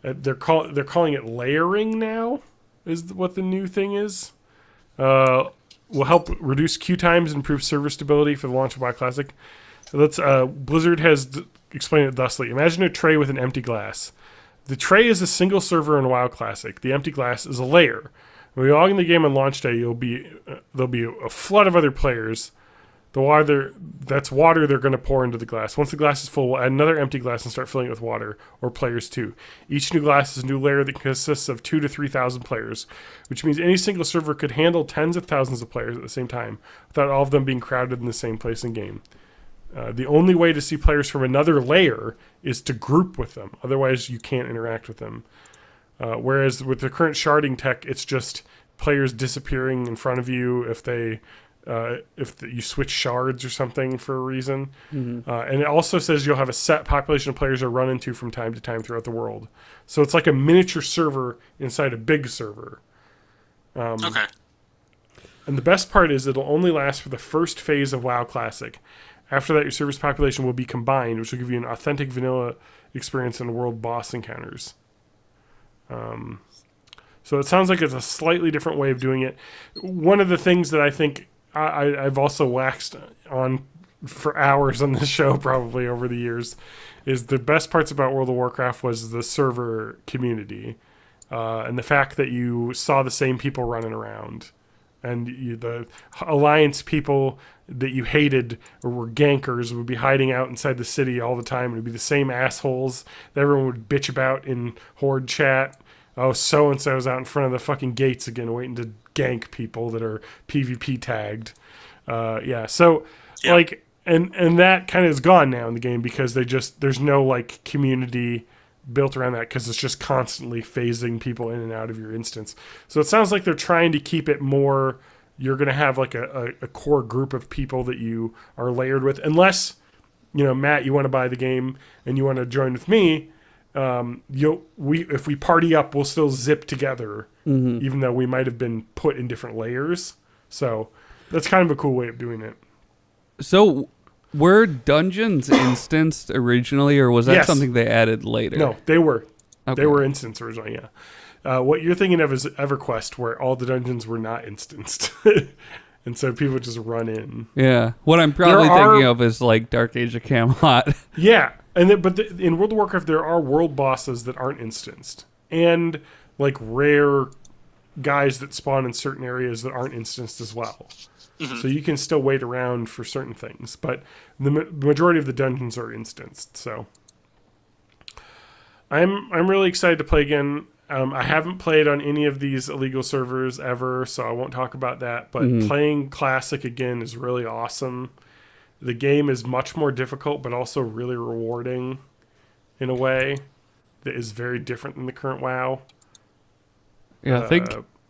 They're calling it layering now, is what the new thing is. Will help reduce queue times and improve server stability for the launch of WoW Classic. Blizzard has explained it thusly. Imagine a tray with an empty glass. The tray is a single server in WoW Classic. The empty glass is a layer. When you log in the game on launch day, there'll be a flood of other players. That's water they're going to pour into the glass. Once the glass is full, we'll add another empty glass and start filling it with water, or players too. Each new glass is a new layer that consists of 2,000 to 3,000 players, which means any single server could handle tens of thousands of players at the same time, without all of them being crowded in the same place in game. The only way to see players from another layer is to group with them. Otherwise, you can't interact with them. Whereas with the current sharding tech, it's just players disappearing in front of you if you switch shards or something for a reason. Mm-hmm. And it also says you'll have a set population of players to run into from time to time throughout the world. So it's like a miniature server inside a big server. Okay. And the best part is it'll only last for the first phase of WoW Classic. After that, your server's population will be combined, which will give you an authentic vanilla experience in world boss encounters. So it sounds like it's a slightly different way of doing it. One of the things that I think I've also waxed on for hours on this show probably over the years is the best parts about World of Warcraft was the server community, and the fact that you saw the same people running around, and the Alliance people that you hated or were gankers would be hiding out inside the city all the time. It would be the same assholes that everyone would bitch about in Horde chat. Oh, so-and-so's out in front of the fucking gates again waiting to gank people that are PvP tagged. Like, and that kind of is gone now in the game because there's no, like, community built around that because it's just constantly phasing people in and out of your instance. So it sounds like they're trying to keep it more you're going to have like a core group of people that you are layered with, unless, Matt, you want to buy the game and you want to join with me. If we party up, we'll still zip together, even though we might have been put in different layers. So that's kind of a cool way of doing it. So were dungeons instanced originally, or was that something they added later? No, they were. Okay. They were instanced originally, yeah. What you're thinking of is EverQuest, where all the dungeons were not instanced. And so people just run in. Yeah. What I'm probably thinking of is like Dark Age of Camelot. Yeah. But in World of Warcraft, there are world bosses that aren't instanced. And like rare guys that spawn in certain areas that aren't instanced as well. So you can still wait around for certain things. But the majority of the dungeons are instanced. So I'm really excited to play again. I haven't played on any of these illegal servers ever, so I won't talk about that. But playing Classic again is really awesome. The game is much more difficult, but also really rewarding in a way that is very different than the current WoW. Yeah,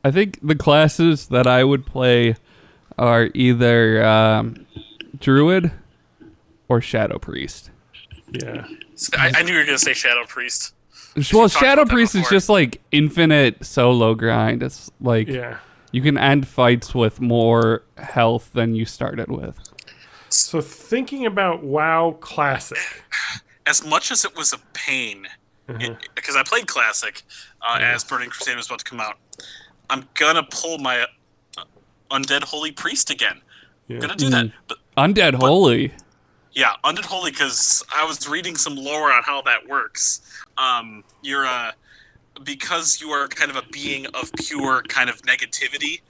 I think the classes that I would play are either Druid or Shadow Priest. Yeah. I knew you were going to say Shadow Priest. Well, Shadow Priest is just like infinite solo grind. It's like you can end fights with more health than you started with. So thinking about WoW Classic, as much as it was a pain, because I played Classic as Burning Crusade was about to come out, I'm gonna pull my Undead Holy Priest again. I'm gonna do that. But Undead Holy. Yeah, Undead Holy, because I was reading some lore on how that works. You're because you are kind of a being of pure kind of negativity.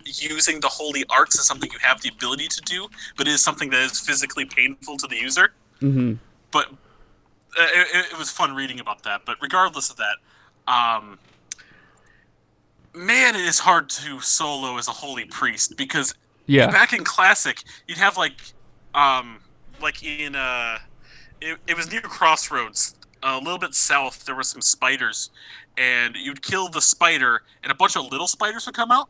Using the holy arts is something you have the ability to do, but it is something that is physically painful to the user. But it was fun reading about that. But regardless of that, man, it is hard to solo as a holy priest, because back in Classic, you'd have like in it was near Crossroads, a little bit south. There were some spiders, and you'd kill the spider, and a bunch of little spiders would come out.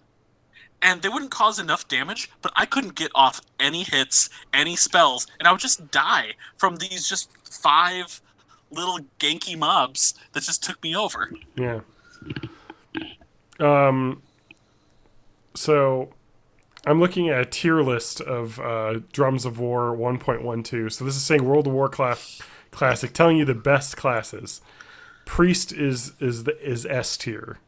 And they wouldn't cause enough damage, but I couldn't get off any hits, any spells, and I would just die from these just 5 little ganky mobs that just took me over. Yeah. So I'm looking at a tier list of Drums of War 1.12. So this is saying World of War Classic, telling you the best classes. Priest is S tier.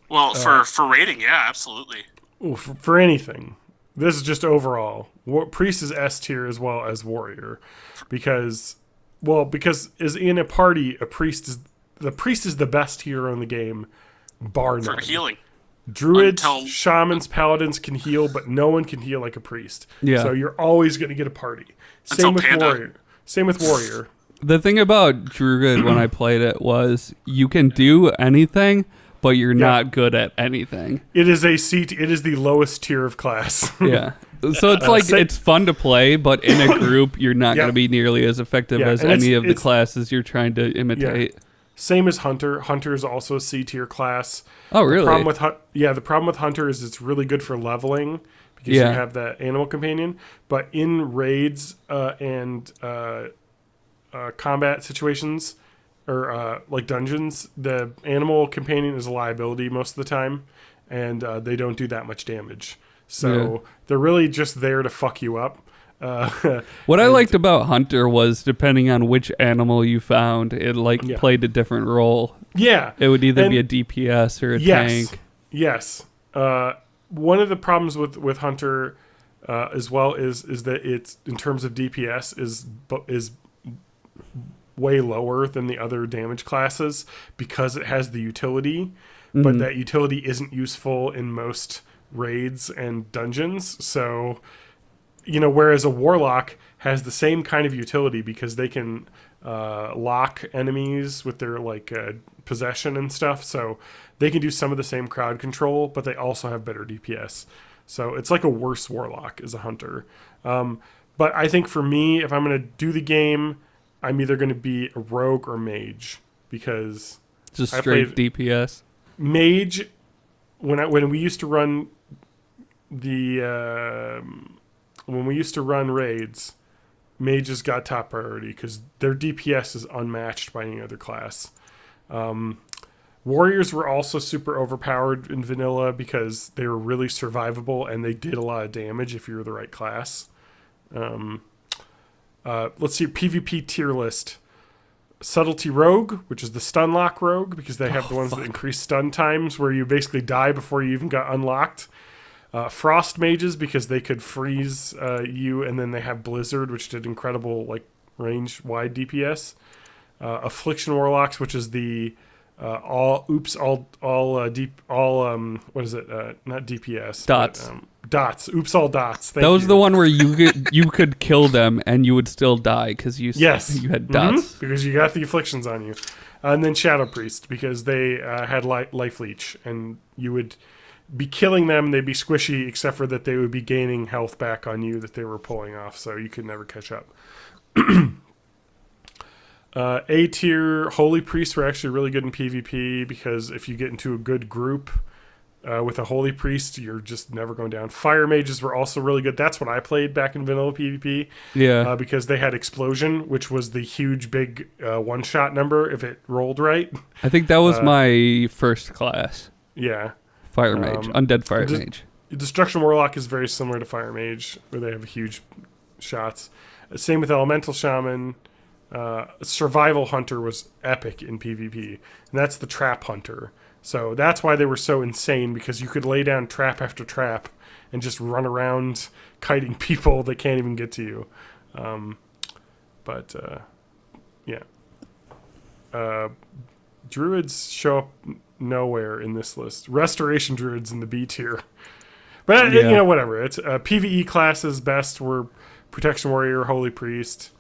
Well, for rating, yeah, absolutely. Ooh, for anything. This is just overall. Priest is S tier as well as Warrior, because as in a party, the priest is the best hero in the game, bar none. For healing. Druids, shamans, paladins can heal, but no one can heal like a priest. Yeah. So you're always going to get a party. Same with Warrior. The thing about Druid when I played it was you can do anything, but you're not good at anything. It is it is the lowest tier of class. Yeah. So it's like it's fun to play, but in a group you're not going to be nearly as effective as any of the classes you're trying to imitate. Yeah. Same as Hunter. Hunter is also a C tier class. Oh, really? The problem with Hunter is it's really good for leveling because you have that animal companion. But in raids and combat situations or like dungeons, the animal companion is a liability most of the time, and they don't do that much damage. So they're really just there to fuck you up. What I liked about Hunter was depending on which animal you found, it played a different role. Yeah. It would either be a DPS or a tank. Yes. One of the problems with Hunter as well is that it's, in terms of DPS, is way lower than the other damage classes because it has the utility, but that utility isn't useful in most raids and dungeons. So, whereas a warlock has the same kind of utility because they can lock enemies with their possession and stuff. So they can do some of the same crowd control, but they also have better DPS. So it's like a worse warlock as a hunter. But I think for me, if I'm going to do the game, I'm either going to be a rogue or mage, because just straight DPS. Mage, when we used to run when we used to run raids, mages got top priority because their DPS is unmatched by any other class. Warriors were also super overpowered in vanilla because they were really survivable and they did a lot of damage if you were the right class. Let's see, PvP tier list. Subtlety Rogue, which is the stun lock rogue, because they have the ones that increase stun times where you basically die before you even got unlocked. Frost Mages, because they could freeze you, and then they have Blizzard, which did incredible like range wide DPS. Affliction Warlocks, which is the not DPS dots. But, dots. Oops, all dots. That was the one where you could kill them and you would still die because you had dots. Because you got the afflictions on you. And then Shadow Priest, because they had life leech, and you would be killing them. They'd be squishy, except for that they would be gaining health back on you that they were pulling off, so you could never catch up. A tier Holy Priests were actually really good in PvP because if you get into a good group with a Holy Priest, you're just never going down. Fire Mages were also really good. That's what I played back in vanilla PvP. Yeah. Because they had Explosion, which was the huge, big one-shot number if it rolled right. I think that was my first class. Yeah. Fire Mage. Undead Fire Mage. Destruction Warlock is very similar to Fire Mage, where they have huge shots. Same with Elemental Shaman. Survival Hunter was epic in PvP, and that's the Trap Hunter. So that's why they were so insane, because you could lay down trap after trap and just run around kiting people that can't even get to you. Druids show up nowhere in this list. Restoration Druids in the B tier. But, whatever. It's PvE classes best were Protection Warrior, Holy Priest,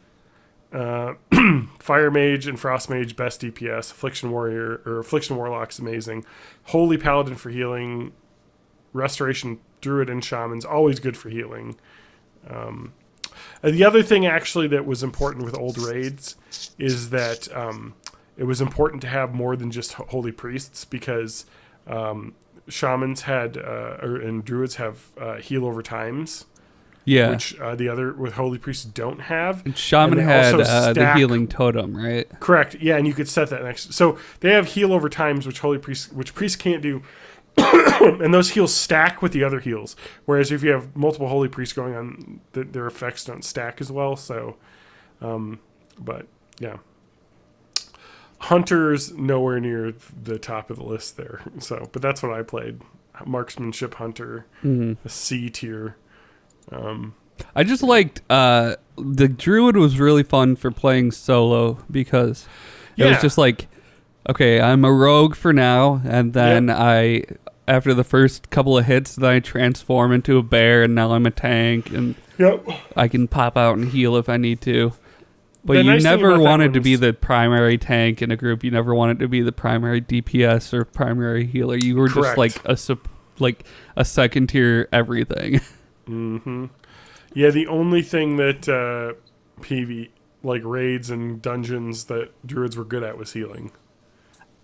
Fire Mage and Frost Mage best DPS. Affliction Warrior or Affliction Warlock's amazing. Holy Paladin for healing. Restoration Druid and Shaman's always good for healing. And the other thing actually that was important with old raids is that it was important to have more than just Holy Priests, because Shamans had and Druids have heal over times. Yeah, which the other with Holy Priests don't have. And Shaman had the healing totem, right? Correct. Yeah, and you could set that next. So they have heal over times, which priests can't do, and those heals stack with the other heals. Whereas if you have multiple Holy Priests going on, their effects don't stack as well. So, but yeah, Hunter's nowhere near the top of the list there. So, but that's what I played: Marksmanship Hunter, a C tier. I just liked the Druid was really fun for playing solo, because it was just like, okay, I'm a rogue for now, and then after the first couple of hits, then I transform into a bear, and now I'm a tank, and I can pop out and heal if I need to. But you never wanted to be the primary tank in a group. You never wanted to be the primary DPS or primary healer. You were just like a second tier everything. Mm-hmm. Yeah, the only thing that PV, like raids and dungeons, that Druids were good at was healing.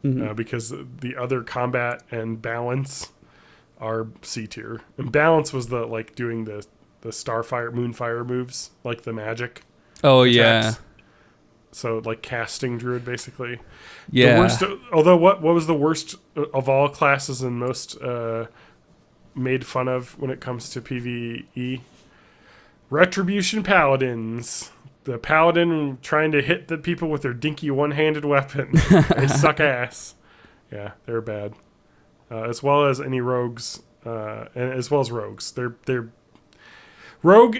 Because the other combat and balance are C tier. And balance was the doing the Starfire, Moonfire moves, like the magic. Oh, attacks. yeah. So, casting Druid, basically. Yeah. The worst, although, what was the worst of all classes and most made fun of when it comes to PvE? Retribution Paladins. The Paladin trying to hit the people with their dinky one-handed weapon. They suck ass. Yeah, they're bad. As well as any rogues. And as well as rogues. They're rogue.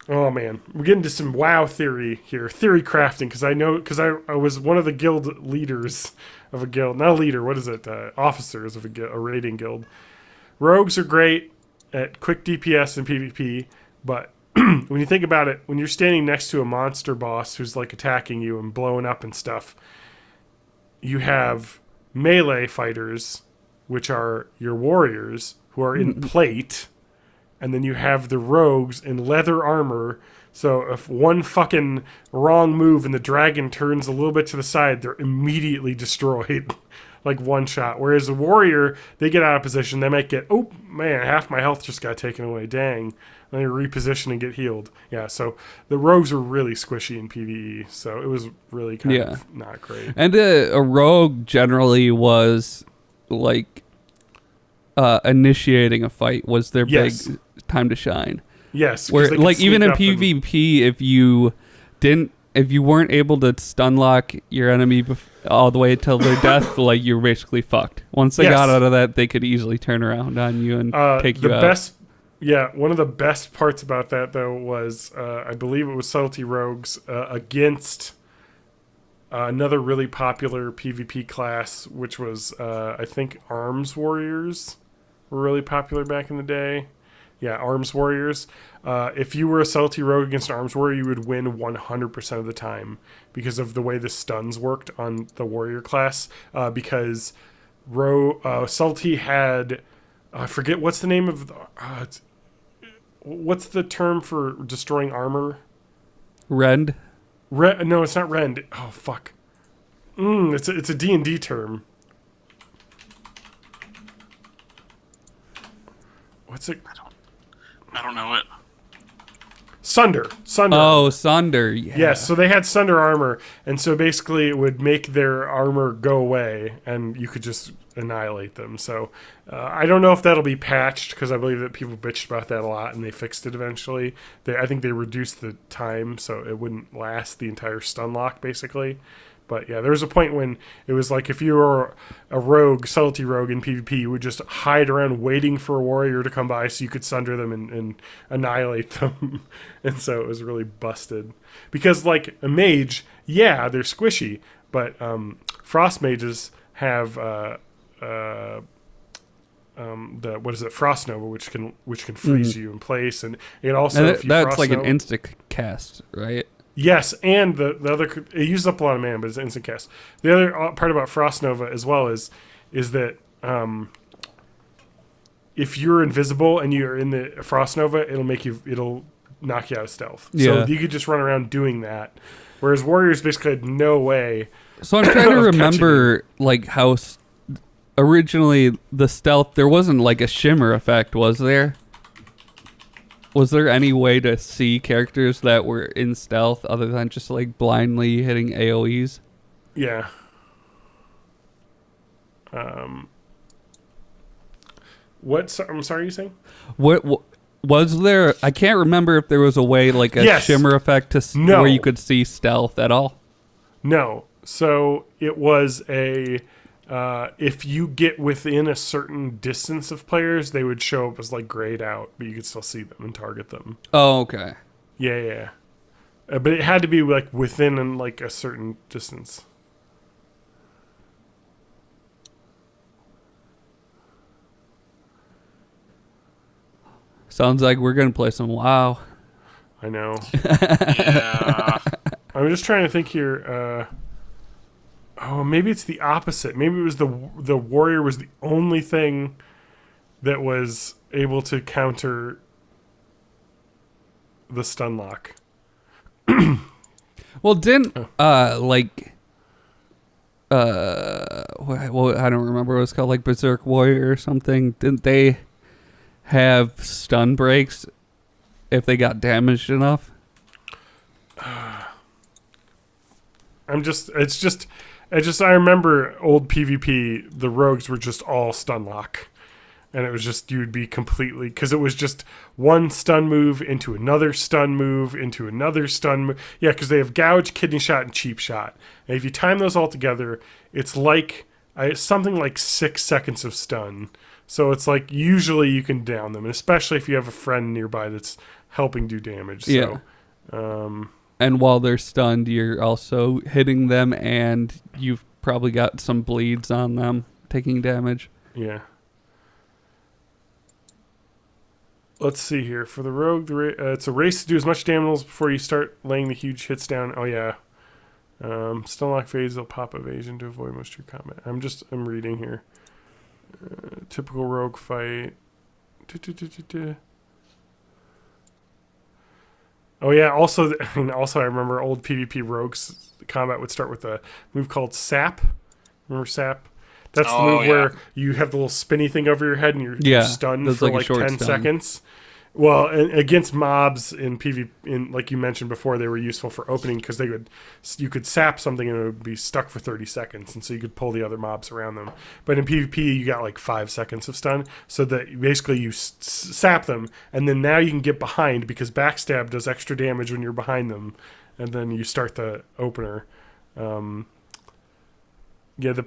Oh man, we're getting to some WoW theory here, theory crafting, because I was one of the guild leaders of a guild, not a leader. What is it? Officers of a raiding guild. Rogues are great at quick DPS and PvP, but when you think about it, when you're standing next to a monster boss who's attacking you and blowing up and stuff, you have melee fighters, which are your warriors who are in plate. And then you have the rogues in leather armor. So if one fucking wrong move and the dragon turns a little bit to the side, they're immediately destroyed. like one shot. Whereas a warrior, they get out of position, they might get, oh man, half my health just got taken away. Dang. Then they reposition and get healed. Yeah, so the rogues were really squishy in PvE, so it was really kind of not great. And a rogue generally was like initiating a fight was their big time to shine. Yes, where like even in PvP, if you weren't able to stun lock your enemy all the way till their death, like you're basically fucked. Once they got out of that, they could easily turn around on you and take you out. One of the best parts about that though was I believe it was Subtlety Rogues against another really popular PvP class, which was I think Arms Warriors were really popular back in the day. Yeah, Arms Warriors. If you were a Subtlety Rogue against an Arms Warrior, you would win 100% of the time because of the way the stuns worked on the Warrior class. Because Subtlety had... I forget, what's the name of... what's the term for destroying armor? Rend? No, it's not Rend. Oh, fuck. It's a D&D term. What's it? I don't know it. Sunder. Oh, Sunder. Yeah. Yes, so they had Sunder armor, and so basically it would make their armor go away, and you could just annihilate them. So I don't know if that'll be patched, because I believe that people bitched about that a lot, and they fixed it eventually. I think they reduced the time, so it wouldn't last the entire stun lock, basically. But yeah, there was a point when it was like if you were a rogue, Subtlety Rogue in PvP, you would just hide around waiting for a warrior to come by so you could sunder them and annihilate them. And so it was really busted. Because like a mage, yeah, they're squishy, but frost mages have the Frost Nova, which can freeze you in place, and it also and that's like an instant cast, right? Yes, and the other, it uses up a lot of mana, but it's an instant cast. The other part about Frost Nova as well is that if you're invisible and you're in the Frost Nova, it'll knock you out of stealth. Yeah. So you could just run around doing that. Whereas warriors basically had no way. So I'm trying to remember like how originally the stealth, there wasn't like a shimmer effect, was there? Was there any way to see characters that were in stealth other than just like blindly hitting AoEs? Yeah. I'm sorry, you saying? What was there? I can't remember if there was a way like a shimmer effect to where you could see stealth at all. No. So it was if you get within a certain distance of players, they would show up as like grayed out, but you could still see them and target them. Oh, okay. Yeah. But it had to be like within like a certain distance. Sounds like we're gonna play some WoW. I know. Yeah. I'm just trying to think here. Oh, maybe it's the opposite. Maybe it was the warrior was the only thing that was able to counter the stun lock. Well, didn't well, I don't remember what it's called, like Berserk Warrior or something. Didn't they have stun breaks if they got damaged enough? I remember old PvP, the rogues were just all stun lock. And it was just, you'd be completely, because it was just one stun move into another stun move into another stun move. Yeah, because they have gouge, kidney shot, and cheap shot. And if you time those all together, it's like something like 6 seconds of stun. So it's like usually you can down them, and especially if you have a friend nearby that's helping do damage. Yeah. So, and while they're stunned, you're also hitting them, and you've probably got some bleeds on them taking damage. Yeah. Let's see here. For the rogue, it's a race to do as much damage before you start laying the huge hits down. Oh, yeah. Stun lock phase, they'll pop evasion to avoid most of your combat. I'm reading here. Typical rogue fight. Oh, yeah. Also, I remember old PvP rogues combat would start with a move called Sap. Remember Sap? That's the move where you have the little spinny thing over your head and you're stunned for like 10 seconds. Well, and against mobs in PvP, like you mentioned before, they were useful for opening because you could sap something and it would be stuck for 30 seconds, and so you could pull the other mobs around them. But in PvP, you got like 5 seconds of stun, so that basically you sap them, and then now you can get behind because backstab does extra damage when you're behind them, and then you start the opener. The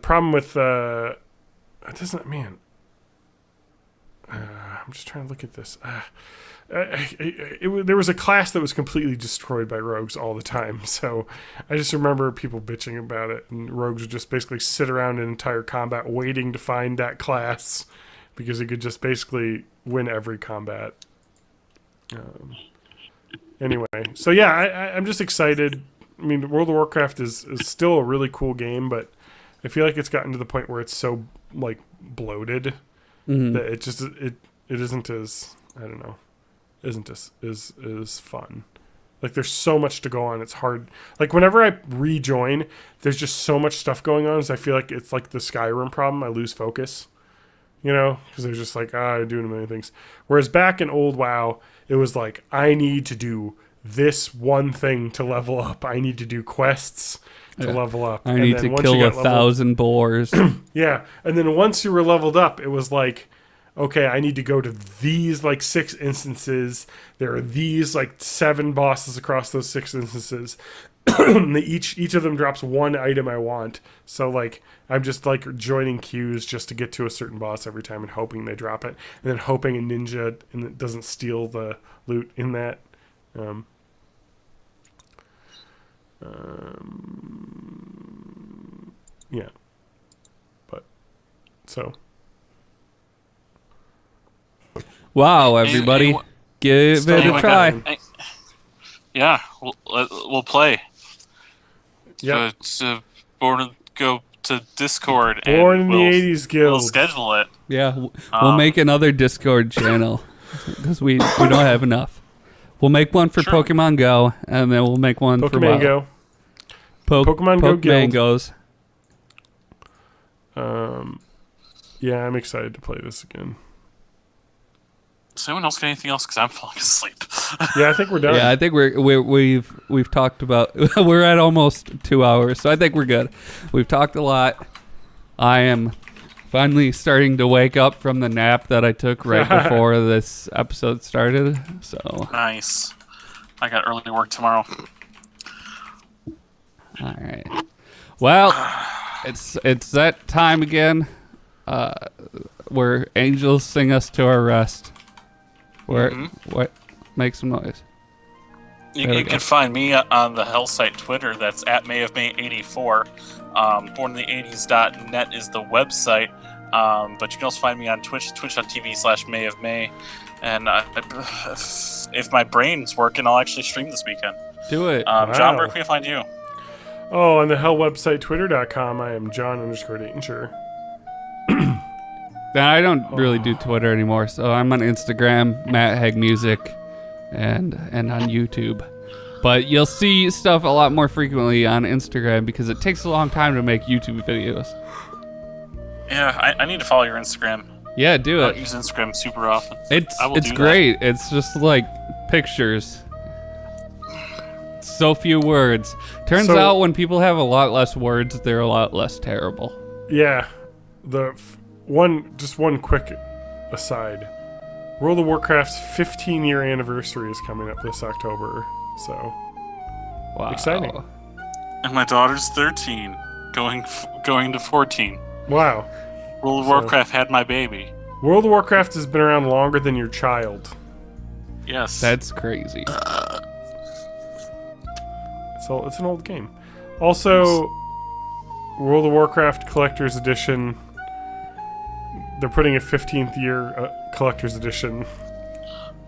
problem with it doesn't, man. I'm just trying to look at this. There was a class that was completely destroyed by rogues all the time, so I just remember people bitching about it, and rogues would just basically sit around an entire combat waiting to find that class because it could just basically win every combat. Anyway, so yeah, I'm just excited. I mean, World of Warcraft is still a really cool game, but I feel like it's gotten to the point where it's so like bloated. That it isn't as, I don't know, isn't as fun. Like there's so much to go on. It's hard. Like whenever I rejoin, there's just so much stuff going on. So I feel like it's like the Skyrim problem. I lose focus, because there's just like, I'm doing a million things. Whereas back in old WoW, it was like, I need to do this one thing to level up. I need to do quests to level up. I need to kill 1,000 boars. Yeah, and then once you were leveled up, it was like, okay, I need to go to these like 6 instances. There are these like 7 bosses across those 6 instances. each of them drops one item I want. So like I'm just like joining queues just to get to a certain boss every time and hoping they drop it, and then hoping a ninja and it doesn't steal the loot in that. Yeah, but so wow, everybody, give it a try. Yeah, we'll play. Yeah, go to Discord. Born in the 80s Guild. We'll schedule it. Yeah, we'll make another Discord channel because we don't have enough. We'll make one for Pokemon Go, and then we'll make one for Pokemon Go. Pokemon Go Guild. Goes. Yeah, I'm excited to play this again. Does anyone else get anything else? Because I'm falling asleep. Yeah, I think we're done. Yeah, I think we've talked about. We're at almost 2 hours, so I think we're good. We've talked a lot. I am finally starting to wake up from the nap that I took right before this episode started. So nice. I got early work tomorrow. All right. Well, it's that time again, where angels sing us to our rest. What? Make some noise. You can find me on the Hell site Twitter. That's at mayofmay84. BornInThe80s.net is the website. But you can also find me on Twitch, twitch.tv/mayofmay. And if my brain's working, I'll actually stream this weekend. Do it. John, where can we find you? Oh, on the Hell website, twitter.com, I am John_Daytonsure. I don't really do Twitter anymore, so I'm on Instagram, Matt Heg Music, and on YouTube. But you'll see stuff a lot more frequently on Instagram because it takes a long time to make YouTube videos. Yeah, I need to follow your Instagram. Yeah, do it. I don't use Instagram super often. It's great. That. It's just like pictures. So few words. Turns out when people have a lot less words, they're a lot less terrible. Yeah. One quick aside. World of Warcraft's 15-year anniversary is coming up this October. So, wow. Exciting. And my daughter's 13, going to 14. Wow. World of Warcraft had my baby. World of Warcraft has been around longer than your child. Yes. That's crazy. It's an old game. Also, World of Warcraft Collector's Edition. They're putting a 15th year Collector's Edition.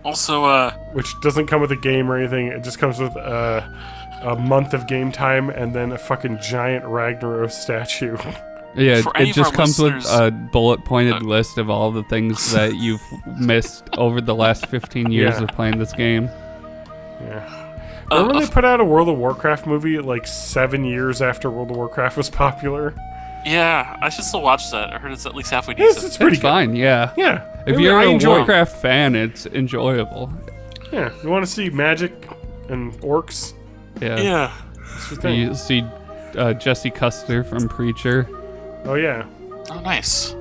Also, which doesn't come with a game or anything. It just comes with a month of game time and then a fucking giant Ragnaros statue. Yeah, it just comes with a bullet-pointed list of all the things that you've missed over the last 15 years of playing this game. Yeah. Remember when they put out a World of Warcraft movie like 7 years after World of Warcraft was popular? Yeah, I should still watch that. I heard it's at least halfway Yes, decent. it's pretty It's fine, yeah. Yeah. If you're I a enjoy it. Warcraft fan, it's enjoyable. Yeah. You want to see magic and orcs? Yeah. Yeah. That's your thing. You see Jesse Custer from Preacher. Oh, yeah. Oh, nice.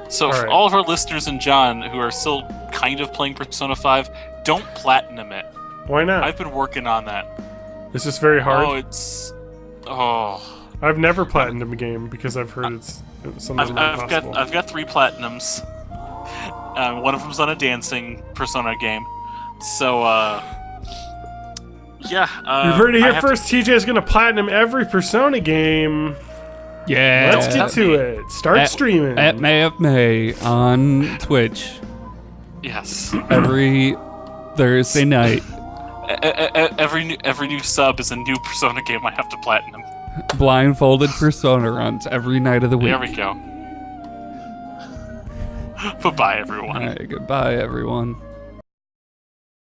So, All for right. all of our listeners and John who are still kind of playing Persona 5, don't platinum it. Why not? I've been working on that. It's just very hard. Oh, it's. Oh. I've never platinumed a game because I've heard it's sometimes impossible. I've got 3 platinums. One of them's on a dancing Persona game. So, yeah. You've heard it here first. TJ's gonna platinum every Persona game. Yeah. Let's get to it. Start streaming. At May of May on Twitch Yes. every Thursday night. Every new sub is a new Persona game I have to platinum. Blindfolded Persona runs every night of the week. There we go. Bye-bye, everyone. All right, goodbye, everyone.